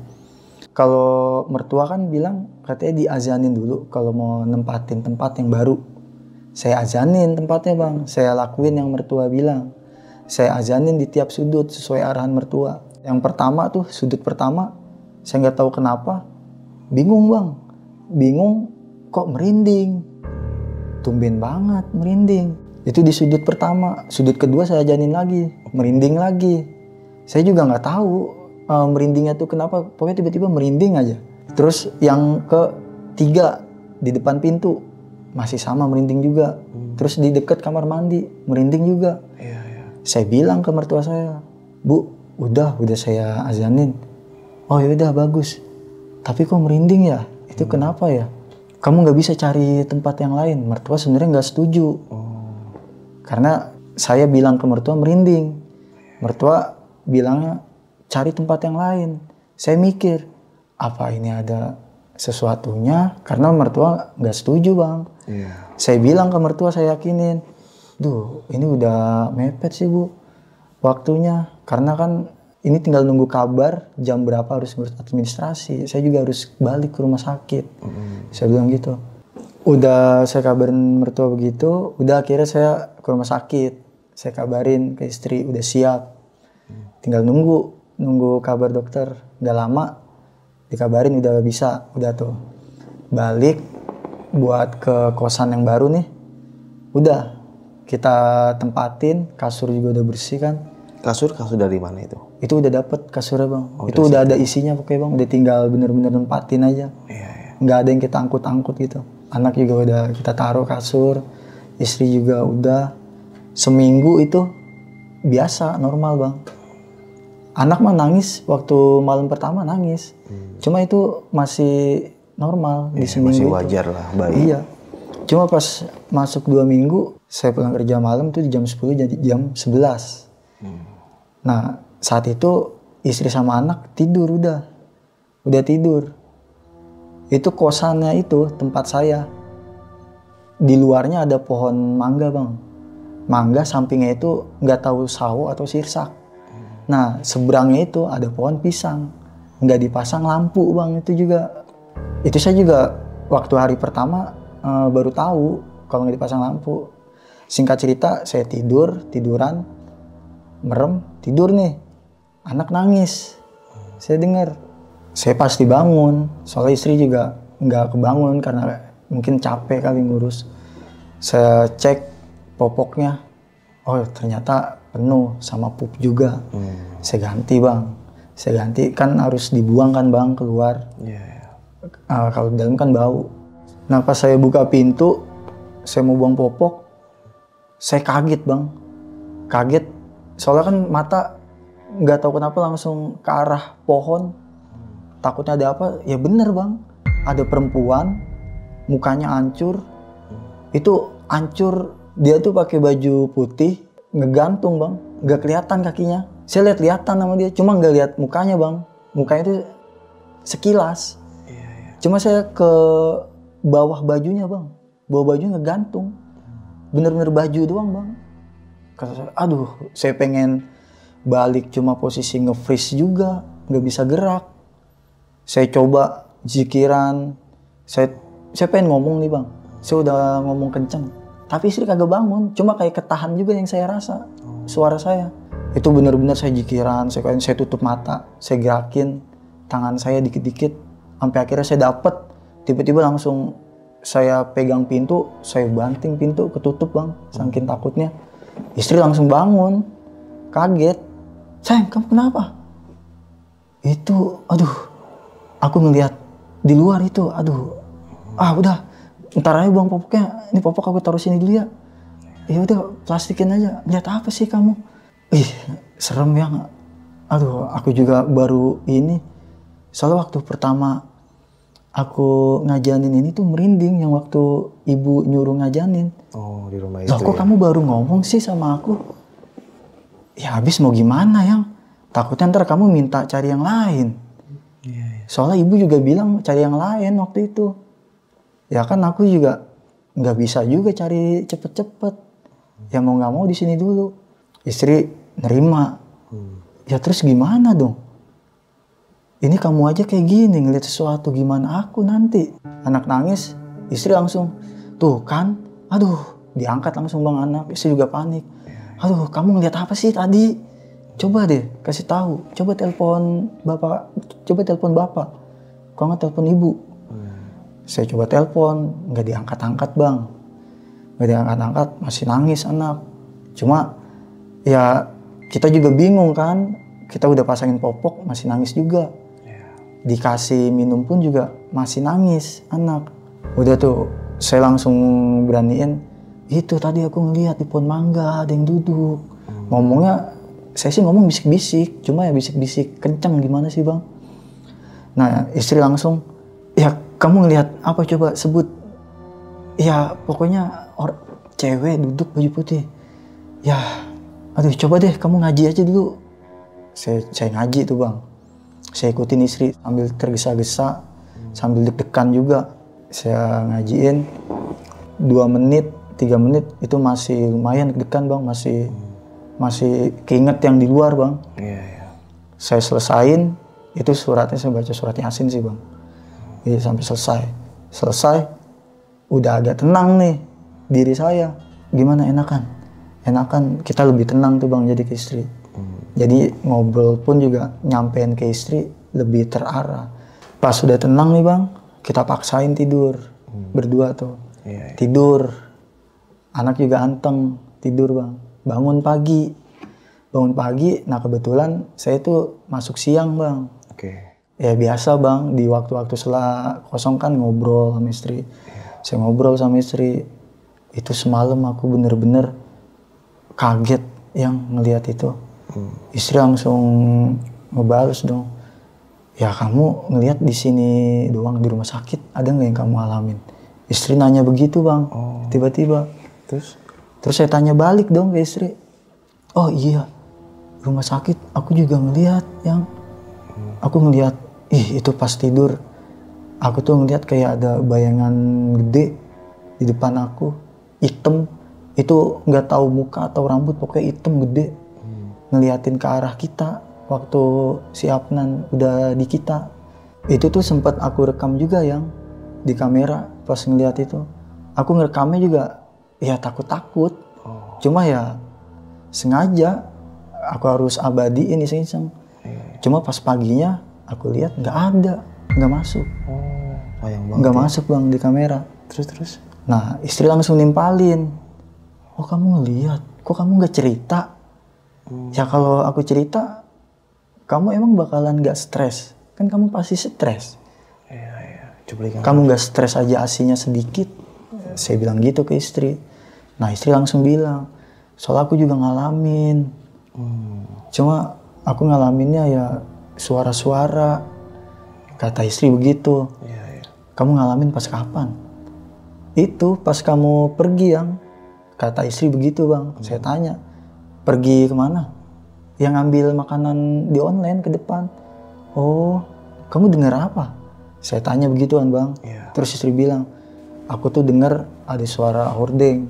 Kalau mertua kan bilang katanya diazanin dulu kalau mau nempatin tempat yang baru. Saya azanin tempatnya bang, saya lakuin yang mertua bilang. Saya azanin di tiap sudut sesuai arahan mertua. Yang pertama tuh, sudut pertama, saya nggak tahu kenapa, bingung bang. Bingung kok merinding. Tumben banget merinding. Itu di sudut pertama. Sudut kedua saya azanin lagi, merinding lagi. Saya juga nggak tahu merindingnya tuh kenapa, pokoknya tiba-tiba merinding aja. Terus yang ketiga di depan pintu masih sama merinding juga. Terus di dekat kamar mandi merinding juga. Saya bilang ke mertua saya, Bu, udah saya azanin. Oh yaudah bagus. Tapi kok merinding ya? Itu kenapa ya? Kamu nggak bisa cari tempat yang lain? Mertua sebenarnya nggak setuju. Karena saya bilang ke mertua merinding. Mertua bilangnya cari tempat yang lain. Saya mikir, apa ini ada sesuatunya? Karena mertua nggak setuju bang. Saya bilang ke mertua, saya yakinin, duh ini udah mepet sih Bu waktunya. Karena kan ini tinggal nunggu kabar jam berapa harus ngurus administrasi. Saya juga harus balik ke rumah sakit. Saya bilang gitu. Udah saya kabarin mertua begitu, udah akhirnya saya ke rumah sakit. Saya kabarin ke istri, udah siap. Tinggal nunggu kabar dokter. Gak lama dikabarin udah bisa, udah tuh. Balik buat ke kosan yang baru nih. Udah kita tempatin, kasur juga udah bersih kan. Kasur dari mana itu? Itu udah dapet kasurnya bang. Itu udah ada isinya pokoknya bang. Udah tinggal bener-bener nempatin aja. Nggak ada yang kita angkut-angkut gitu. Anak juga udah kita taruh kasur. Istri juga udah. Seminggu itu biasa, normal bang. Anak mah nangis waktu malam pertama nangis. Cuma itu masih normal di seminggu. Masih wajar lah bayi. Iya. Cuma pas masuk 2 minggu, saya pulang kerja malam tuh di jam 10 jadi jam 11. Nah saat itu istri sama anak tidur udah tidur. Itu kosannya itu tempat saya. Di luarnya ada pohon mangga bang. Mangga sampingnya itu nggak tahu sawo atau sirsak. Nah seberangnya itu ada pohon pisang. Nggak dipasang lampu bang itu juga. Itu saya juga waktu hari pertama baru tahu kalau nggak dipasang lampu. Singkat cerita saya tiduran, merem, tidur nih. Anak nangis. Saya dengar. Saya pasti bangun. Soalnya istri juga nggak kebangun karena mungkin capek kali ngurus. Saya cek popoknya. Oh ternyata penuh sama pup juga. Saya ganti bang. Saya ganti, kan harus dibuang kan bang keluar. Kalau di dalam kan bau. Nah pas saya buka pintu, saya mau buang popok, saya kaget bang. Kaget, soalnya kan mata nggak tahu kenapa langsung ke arah pohon. Takutnya ada apa? Ya bener bang, ada perempuan, mukanya hancur. Itu hancur, dia tuh pakai baju putih, ngegantung bang, nggak kelihatan kakinya. Saya lihat-lihatan sama dia, cuma nggak lihat mukanya bang. Mukanya itu sekilas. Cuma saya ke bawah bajunya bang, bawah bajunya ngegantung, bener-bener baju doang bang. Kata saya, aduh, saya pengen balik cuma posisi nge-freeze juga, nggak bisa gerak. Saya coba zikiran, saya pengen ngomong nih bang, saya udah ngomong kenceng, tapi istri kagak bangun, cuma kayak ketahan juga yang saya rasa, suara saya. Itu bener-bener saya zikiran, saya tutup mata, saya gerakin tangan saya dikit-dikit, sampai akhirnya saya dapet. Tiba-tiba langsung saya pegang pintu, saya banting pintu, ketutup bang, saking takutnya. Istri langsung bangun, kaget. Sayang, kamu kenapa? Itu, aduh, aku ngelihat di luar itu, aduh, udah, ntar aja buang popoknya, ini popok aku taruh sini dulu ya. Ya udah, plastikin aja. Lihat apa sih kamu? Ih, serem ya. Aduh, aku juga baru ini. Soalnya waktu pertama aku ngajanin ini tuh merinding yang waktu ibu nyuruh ngajanin. Oh, di rumah itu. Loh, kok kamu baru ngomong sih sama aku? Ya habis mau gimana yang? Takutnya ntar kamu minta cari yang lain. Soalnya ibu juga bilang cari yang lain waktu itu. Ya kan aku juga nggak bisa juga cari cepet-cepet. Ya mau nggak mau di sini dulu. Istri nerima. Ya terus gimana dong? Ini kamu aja kayak gini ngeliat sesuatu, gimana aku nanti? Anak nangis, istri langsung, tuh kan, aduh, diangkat langsung bang anak, istri juga panik. Aduh, kamu ngeliat apa sih tadi? Coba deh, kasih tahu. Coba telepon bapak, Kok nggak telepon ibu? Saya coba telepon, nggak diangkat-angkat bang. Nggak diangkat-angkat, masih nangis anak. Cuma, ya kita juga bingung kan, kita udah pasangin popok masih nangis juga. Dikasih minum pun juga masih nangis anak. Udah tuh saya langsung beraniin, itu tadi aku ngeliat di pohon mangga ada yang duduk. Ngomongnya saya sih ngomong bisik-bisik, cuma ya bisik-bisik kenceng gimana sih bang. Nah istri langsung, ya kamu ngelihat apa coba sebut. Ya pokoknya cewek duduk baju putih. Ya aduh coba deh kamu ngaji aja dulu. Saya ngaji tuh bang. Saya ikutin istri sambil tergesa-gesa, sambil deg-degan juga. Saya ngajiin 2 menit, 3 menit itu masih lumayan deg-degan bang, masih keinget yang di luar bang. Saya selesain, itu suratnya saya baca surat Yasin sih bang. Jadi sampai selesai, udah agak tenang nih diri saya. Gimana enakan kita lebih tenang tuh bang jadi ke istri. Jadi ngobrol pun juga nyampein ke istri lebih terarah. Pas sudah tenang nih bang, kita paksain tidur berdua tuh. Tidur, anak juga anteng tidur bang. Bangun pagi, nah kebetulan saya tuh masuk siang bang. Ya biasa bang, di waktu-waktu setelah kosong kan ngobrol sama istri. Saya ngobrol sama istri, itu semalam aku bener-bener kaget yang ngelihat itu. Istri langsung ngebales dong, ya kamu ngelihat di sini doang, di rumah sakit ada nggak yang kamu alamin? Istri nanya begitu bang, tiba-tiba. Terus saya tanya balik dong ke istri, oh iya rumah sakit aku juga ngelihat yang, aku ngelihat, itu pas tidur, aku tuh ngelihat kayak ada bayangan gede di depan aku, hitam, itu nggak tahu muka atau rambut, pokoknya hitam gede. Ngeliatin ke arah kita waktu si Afnan udah di kita. Itu tuh sempat aku rekam juga yang di kamera pas ngeliat itu. Aku ngerekamnya juga ya takut-takut. Cuma ya sengaja aku harus abadiin iseng-iseng. Cuma pas paginya aku lihat nggak ada, nggak masuk. Nggak masuk bang di kamera. Terus? Nah istri langsung nimpalin. Oh kamu ngeliat, kok kamu nggak cerita? Ya kalau aku cerita, kamu emang bakalan gak stres? Kan kamu pasti stres. Kamu gak stres aja asinya sedikit. Saya bilang gitu ke istri. Nah istri langsung bilang, soalnya aku juga ngalamin. Cuma aku ngalaminnya ya suara-suara. Kata istri begitu. Kamu ngalamin pas kapan? Itu pas kamu pergi yang, kata istri begitu bang. Saya tanya, pergi kemana? Yang ngambil makanan di online ke depan. Oh, kamu dengar apa? Saya tanya begituan bang. Terus istri bilang, aku tuh dengar ada suara hordeng.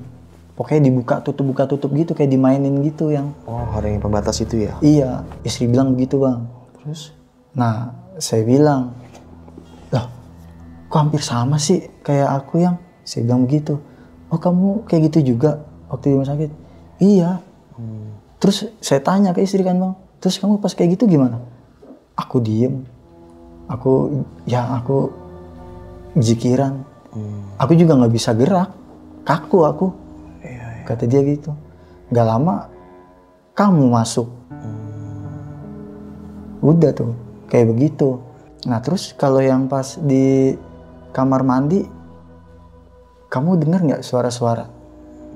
Pokoknya dibuka tutup gitu, kayak dimainin gitu yang. Oh, hordeng pembatas itu ya? Iya, istri bilang begitu bang. Terus? Nah, saya bilang, loh, kok hampir sama sih kayak aku yang? Saya bilang begitu. Oh, kamu kayak gitu juga waktu di rumah sakit? Iya. Terus saya tanya ke istri kan bang, terus kamu pas kayak gitu gimana? Aku diem, aku jikiran, aku juga nggak bisa gerak, kaku aku. Kata dia gitu. Gak lama kamu masuk, udah tuh kayak begitu. Nah terus kalau yang pas di kamar mandi, kamu dengar nggak suara-suara?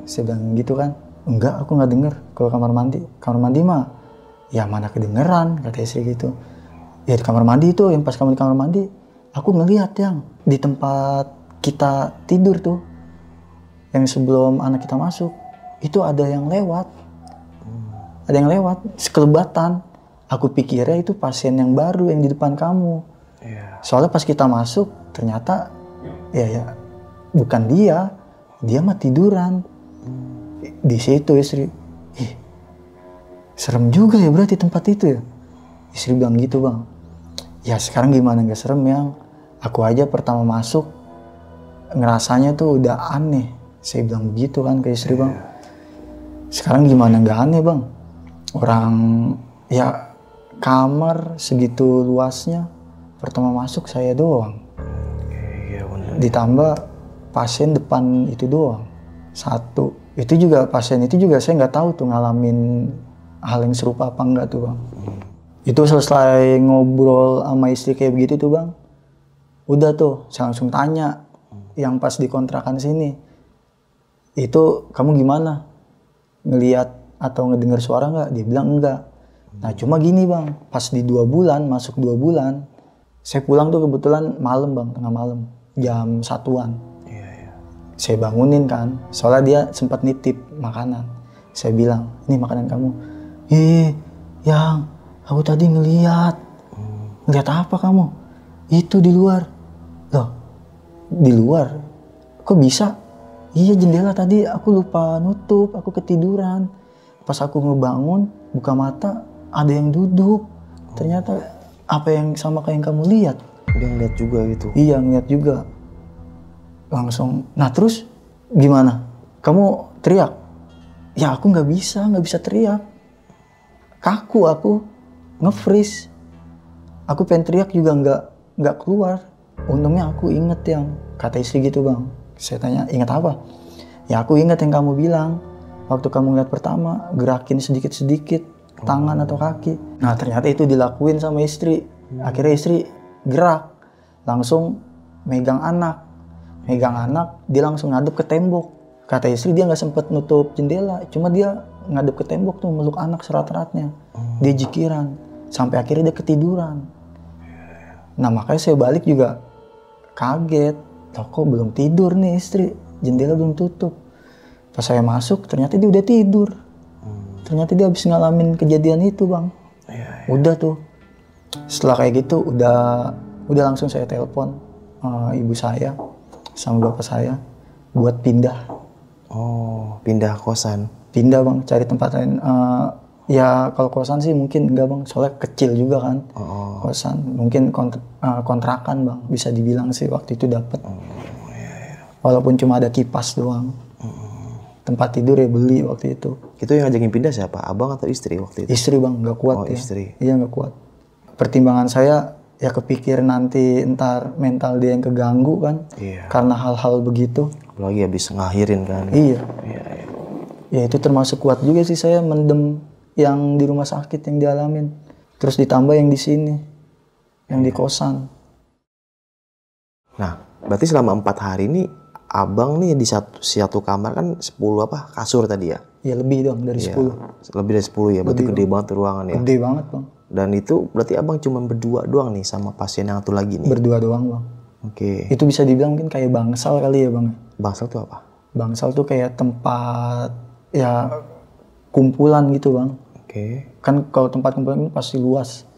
Saya bilang gitu kan. Enggak, aku nggak dengar kalau kamar mandi. Kamar mandi mah, ya mana kedengeran, kata istri gitu. Ya di kamar mandi itu, yang pas kamu di kamar mandi, aku ngeliat yang di tempat kita tidur tuh, yang sebelum anak kita masuk, itu ada yang lewat. Ada yang lewat, sekelebatan. Aku pikirnya itu pasien yang baru yang di depan kamu. Soalnya pas kita masuk, ternyata ya bukan dia mah tiduran. Di situ istri, serem juga ya berarti tempat itu ya. Istri bilang gitu bang. Ya sekarang gimana nggak serem yang? Aku aja pertama masuk ngerasanya tuh udah aneh. Saya bilang begitu kan ke istri bang. Sekarang gimana nggak aneh bang? Orang ya kamar segitu luasnya, pertama masuk saya doang. Ditambah pasien depan itu doang. Satu. Itu juga pasien itu juga saya nggak tahu tuh ngalamin hal yang serupa apa enggak tuh bang. Itu selesai ngobrol sama istri kayak begitu tuh bang, udah tuh saya langsung tanya yang pas di kontrakan sini, itu kamu gimana, ngelihat atau ngedengar suara nggak? Dia bilang enggak. Nah cuma gini bang, pas di 2 bulan, masuk 2 bulan, saya pulang tuh kebetulan malam bang, tengah malam, jam 1-an. Saya bangunin kan, soalnya dia sempat nitip makanan. Saya bilang, ini makanan kamu. Yang aku tadi ngeliat apa kamu? Itu di luar. Loh, di luar? Kok bisa? Iya jendela tadi aku lupa nutup, aku ketiduran. Pas aku ngebangun, buka mata, ada yang duduk. Ternyata apa yang sama kayak yang kamu lihat. Dia ngeliat juga gitu? Iya ngeliat juga. Langsung, nah terus gimana? Kamu teriak? Ya aku nggak bisa teriak. Kaku aku, nge-freeze. Aku pengen teriak juga nggak keluar. Untungnya aku inget yang kata istri gitu bang. Saya tanya, inget apa? Ya aku inget yang kamu bilang. Waktu kamu lihat pertama, gerakin sedikit-sedikit tangan atau kaki. Nah ternyata itu dilakuin sama istri. Akhirnya istri gerak, langsung megang anak, dia langsung ngadep ke tembok. Kata istri dia nggak sempet nutup jendela, cuma dia ngadep ke tembok tuh meluk anak serat-seratnya. Dia jikiran, sampai akhirnya dia ketiduran. Nah makanya saya balik juga kaget, kok belum tidur nih istri, jendela belum tutup. Pas saya masuk ternyata dia udah tidur. Ternyata dia habis ngalamin kejadian itu bang. Udah tuh, setelah kayak gitu udah langsung saya telepon ibu saya sama bapak saya buat pindah. Oh, pindah kosan? Pindah bang, cari tempat lain. Ya kalau kosan sih mungkin enggak bang, soalnya kecil juga kan. Kosan, mungkin kontrakan bang, bisa dibilang sih waktu itu dapat. Walaupun cuma ada kipas doang. Tempat tidur ya beli waktu itu. Itu yang ngajakin pindah siapa? Abang atau istri waktu itu? Istri bang, nggak kuat ya. Istri. Iya nggak kuat. Pertimbangan saya ya kepikir nanti ntar mental dia yang keganggu kan. Iya. Karena hal-hal begitu. Apalagi habis ngakhirin kan. Iya. Ya itu termasuk kuat juga sih saya mendem yang di rumah sakit yang dialamin. Terus ditambah yang di sini, yang di kosan. Nah, berarti selama 4 hari ini abang nih di satu kamar kan 10 kasur tadi ya? Ya lebih dong dari 10. Lebih dari 10 ya, berarti Lebih, gede banget ruangan ya? Gede banget bang. Dan itu berarti abang cuma berdua doang nih sama pasien yang satu lagi nih? Berdua doang bang. Oke. Itu bisa dibilang mungkin kayak bangsal kali ya bang. Bangsal tuh apa? Bangsal tuh kayak tempat ya kumpulan gitu bang. Oke. Kan kalau tempat kumpulan itu pasti luas.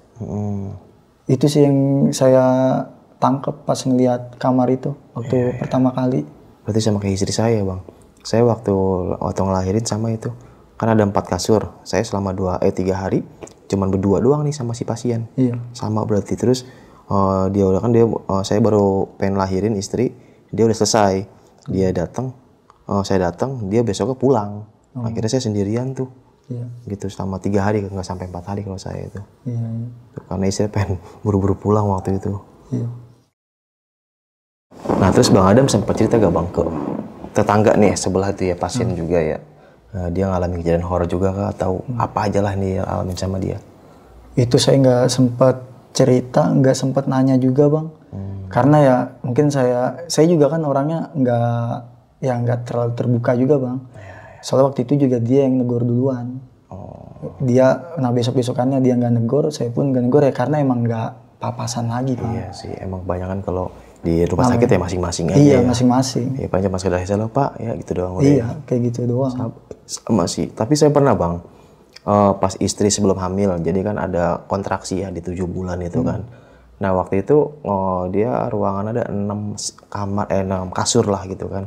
Itu sih yang saya tangkep pas ngeliat kamar itu waktu pertama kali. Berarti sama kayak istri saya bang. Saya waktu ngelahirin sama itu. Kan ada 4 kasur. Saya selama 3 hari cuman berdua doang nih sama si pasien. Iya. Sama berarti terus saya baru pengen lahirin istri, dia udah selesai. Dia datang, saya datang, dia besoknya pulang. Akhirnya saya sendirian tuh. Iya. Gitu selama 3 hari, nggak sampai 4 hari kalau saya itu. Iya. Karena istri pengen buru-buru pulang waktu itu. Iya. Nah terus Bang Adam sempat cerita gak bang ke tetangga nih sebelah itu ya pasien juga ya. Dia ngalamin kejadian horor juga kah atau apa aja lah nih yang alamin sama dia? Itu saya nggak sempat cerita, nggak sempat nanya juga bang. Karena ya mungkin saya juga kan orangnya nggak terlalu terbuka juga bang. Soalnya waktu itu juga dia yang negor duluan. Nah besok-besokannya dia nggak negor, saya pun nggak negor ya karena emang nggak papasan lagi bang. Iya sih, emang kebanyakan kalau di rumah sakit ya masing-masing aja. Iya ya. masing-masing. Iya paling cuma sekedar hello pak, ya gitu doang. Iya kayak gitu doang. Sama sih, tapi saya pernah bang, pas istri sebelum hamil, jadi kan ada kontraksi ya di 7 bulan itu kan. Nah waktu itu dia ruangan ada 6 kasur lah gitu kan.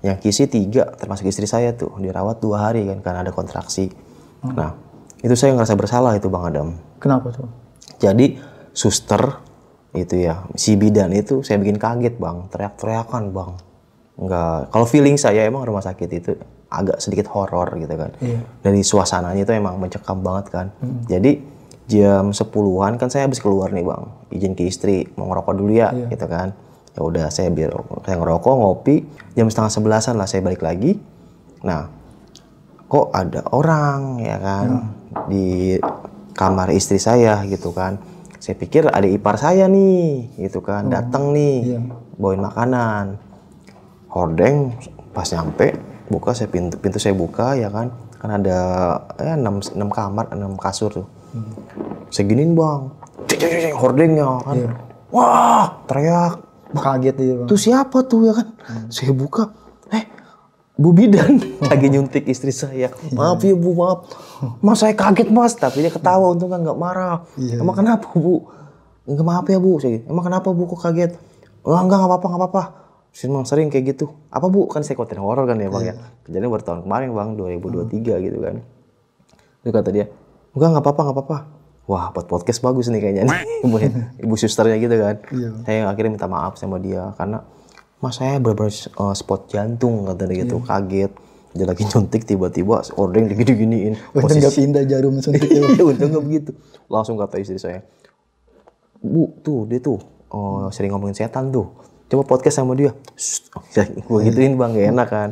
Yang kisi 3 termasuk istri saya tuh dirawat 2 hari kan karena ada kontraksi. Nah itu saya ngerasa bersalah itu Bang Adam. Kenapa tuh? Jadi suster itu ya si bidan itu saya bikin kaget bang, teriak-teriakan bang. Enggak, kalau feeling saya emang rumah sakit itu agak sedikit horor gitu kan. Dari suasananya itu emang mencekam banget kan. Jadi jam 10-an kan saya habis keluar nih bang, izin ke istri mau ngerokok dulu ya gitu kan. Ya udah saya ngerokok ngopi, jam 10:30 lah saya balik lagi. Nah kok ada orang ya kan di kamar istri saya gitu kan. Saya pikir adik ipar saya nih gitu kan, datang nih bawain makanan. Hordeng pas nyampe buka saya pintu saya buka ya kan ada 6 kamar 6 kasur tuh. Saya giniin bang, hordengnya kan. Wah teriak, Kaget dia bang. tuh siapa tuh ya kan? Saya buka, Bu Bidan lagi nyuntik istri saya. Maaf ya Bu, maaf. Mas saya kaget mas, tapi dia ketawa untung kan nggak marah. Emang kenapa Bu? Enggak maaf ya Bu. Saya, emang kenapa Bu kok kaget? Enggak apa-apa. Memang sering kayak gitu. Apa Bu? Kan saya konten horor kan ya bang ya. Kejadian baru tahun kemarin bang, 2023 gitu kan. Itu kata dia, nggak apa-apa. Wah, buat podcast bagus nih kayaknya nih. Ibu susternya gitu kan. Saya akhirnya minta maaf sama dia karena mas saya bener-bener spot jantung kata dia gitu, kaget. Dia lagi nyuntik tiba-tiba ordeng digini-giniin. Untung nggak pindah jarum suntik itu. Untung nggak begitu. Langsung kata istri saya, Bu, tuh dia tuh sering ngomongin setan tuh. Coba podcast sama dia. Gue gituin bang, gak enak kan.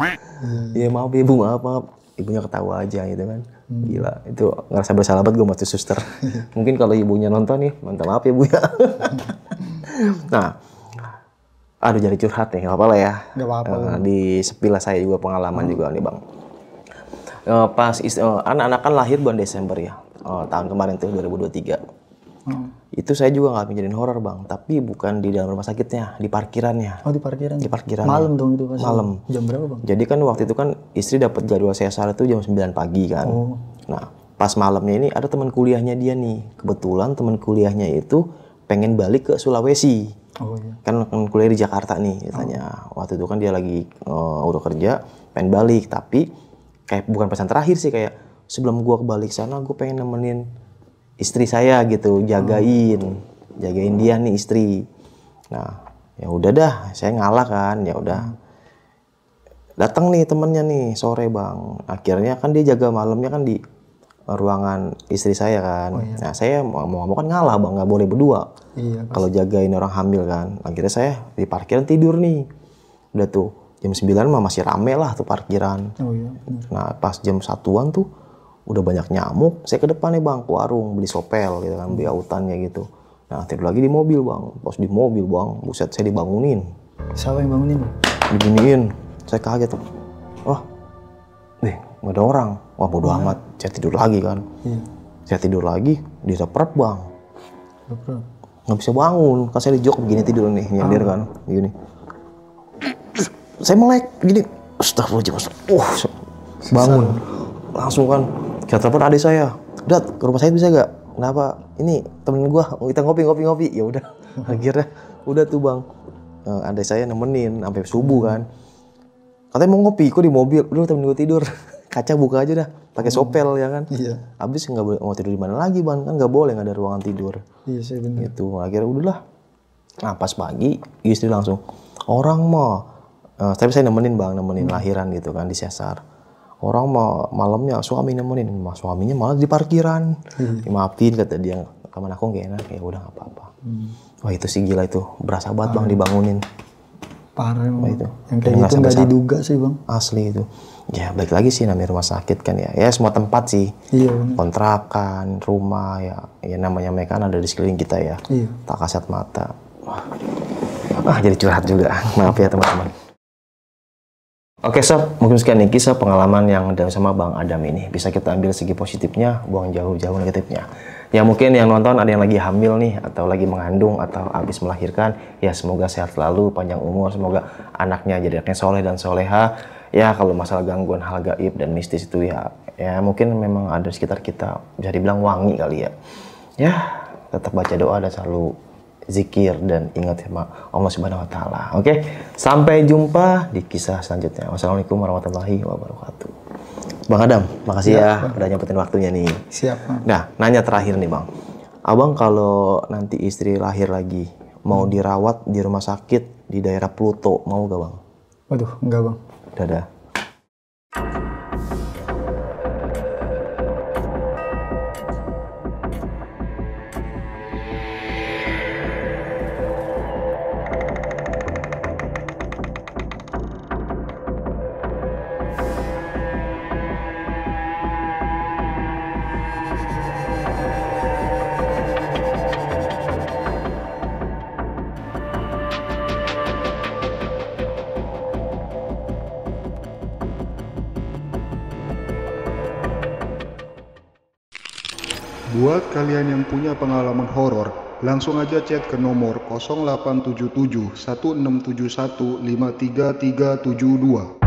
Iya maaf ya Bu, maaf. Ibunya ketawa aja gitu kan. Gila, itu ngerasa bersalah banget gue sama suster. Mungkin kalau ibunya nonton nih, minta maaf ya Bu ya. Nah, aduh jadi curhat nih, gak apa-apa lah ya. Gak apa-apa. Di sepilah saya juga pengalaman juga nih bang. Pas anak-anak kan lahir bulan Desember ya, tahun kemarin tuh 2023. Itu saya juga nggak pinjemin horor bang, tapi bukan di dalam rumah sakitnya, di parkirannya. Oh di parkiran? Di parkiran. Malam dong itu pas? Malam. Jam berapa bang? Jadi kan waktu itu kan istri dapat jadwal sesar itu jam 9 pagi kan. Nah pas malamnya ini ada teman kuliahnya dia nih. Kebetulan teman kuliahnya itu pengen balik ke Sulawesi. Kan kuliah di Jakarta nih katanya. Waktu itu kan dia lagi udah kerja, pengen balik. Tapi kayak bukan pesan terakhir sih, kayak sebelum gua balik sana gua pengen nemenin istri saya gitu, jagain dia nih istri. Nah ya udah dah, saya ngalah kan, ya udah. Datang nih temennya nih sore bang. Akhirnya kan dia jaga malamnya kan di ruangan istri saya kan. Nah saya mau kan ngalah bang, nggak boleh berdua. Kalau jagain orang hamil kan. Akhirnya saya di parkiran tidur nih. Udah tuh jam 9 mah masih rame lah tuh parkiran. Nah pas jam 1-an tuh udah banyak nyamuk. Saya ke depan nih bang, ke warung beli sopel gitu kan, beli autannya gitu. Nah tidur lagi di mobil bang. Pas di mobil bang, buset saya dibangunin. Siapa yang bangunin? Diginiin, saya kaget. Wah, nggak ada orang. Wah bodo amat, saya tidur lagi kan. Saya tidur lagi, diseprep bang. Nggak bisa bangun, kan saya di jok begini tidur nih, nyender kan, begini. Saya melek, gini, astagfirullahaladzim, bangun. Langsung kan, saya telepon adik saya, Dat, ke rumah saya bisa gak? Kenapa? Ini temen gua, kita ngopi. Ya udah, akhirnya udah tuh bang. Adik saya nemenin sampai subuh kan. Katanya mau ngopi, kok di mobil. Udah temen gua tidur. Kaca buka aja dah, pakai sopel ya kan. Abis nggak boleh mau tidur di mana lagi bang, kan nggak boleh, nggak ada ruangan tidur. Iya sih benar. Gitu, akhirnya udahlah. Nah pas pagi istri langsung, orang mau, tapi saya nemenin lahiran gitu kan di sesar. Orang mau malamnya suami nemenin, suaminya malah di parkiran. Maafin kata dia, kapan aku gak enak, ya udah nggak apa-apa. Wah itu sih gila itu, berasa banget bang dibangunin. Parah emang. Itu. Yang kayak gitu nggak diduga sih bang. Asli itu. Ya balik lagi sih namanya rumah sakit kan ya. Ya semua tempat sih. Kontrakan, rumah ya namanya mereka kan ada di sekeliling kita ya. Tak kasat mata. Wah jadi curhat juga. Maaf ya teman-teman. Oke sob, mungkin sekian nih kisah pengalaman yang ada sama Bang Adam ini. Bisa kita ambil segi positifnya, buang jauh-jauh negatifnya. Ya mungkin yang nonton ada yang lagi hamil nih, atau lagi mengandung, atau habis melahirkan. Ya semoga sehat selalu, panjang umur, semoga anaknya jadi anaknya soleh dan soleha. Ya kalau masalah gangguan hal gaib dan mistis itu ya mungkin memang ada di sekitar kita, bisa dibilang wangi kali ya. Ya tetap baca doa dan selalu zikir dan ingat sama Allah Subhanahu wa taala. Oke, sampai jumpa di kisah selanjutnya. Wassalamualaikum warahmatullahi wabarakatuh. Bang Adam, makasih ya udah nyempetin waktunya nih. Siap. Nah, nanya terakhir nih, Bang. Abang kalau nanti istri lahir lagi, mau dirawat di rumah sakit di daerah Pluto, mau gak, Bang? Waduh, enggak, Bang. Dadah. Buat kalian yang punya pengalaman horor, langsung aja chat ke nomor 0877 1671 53372.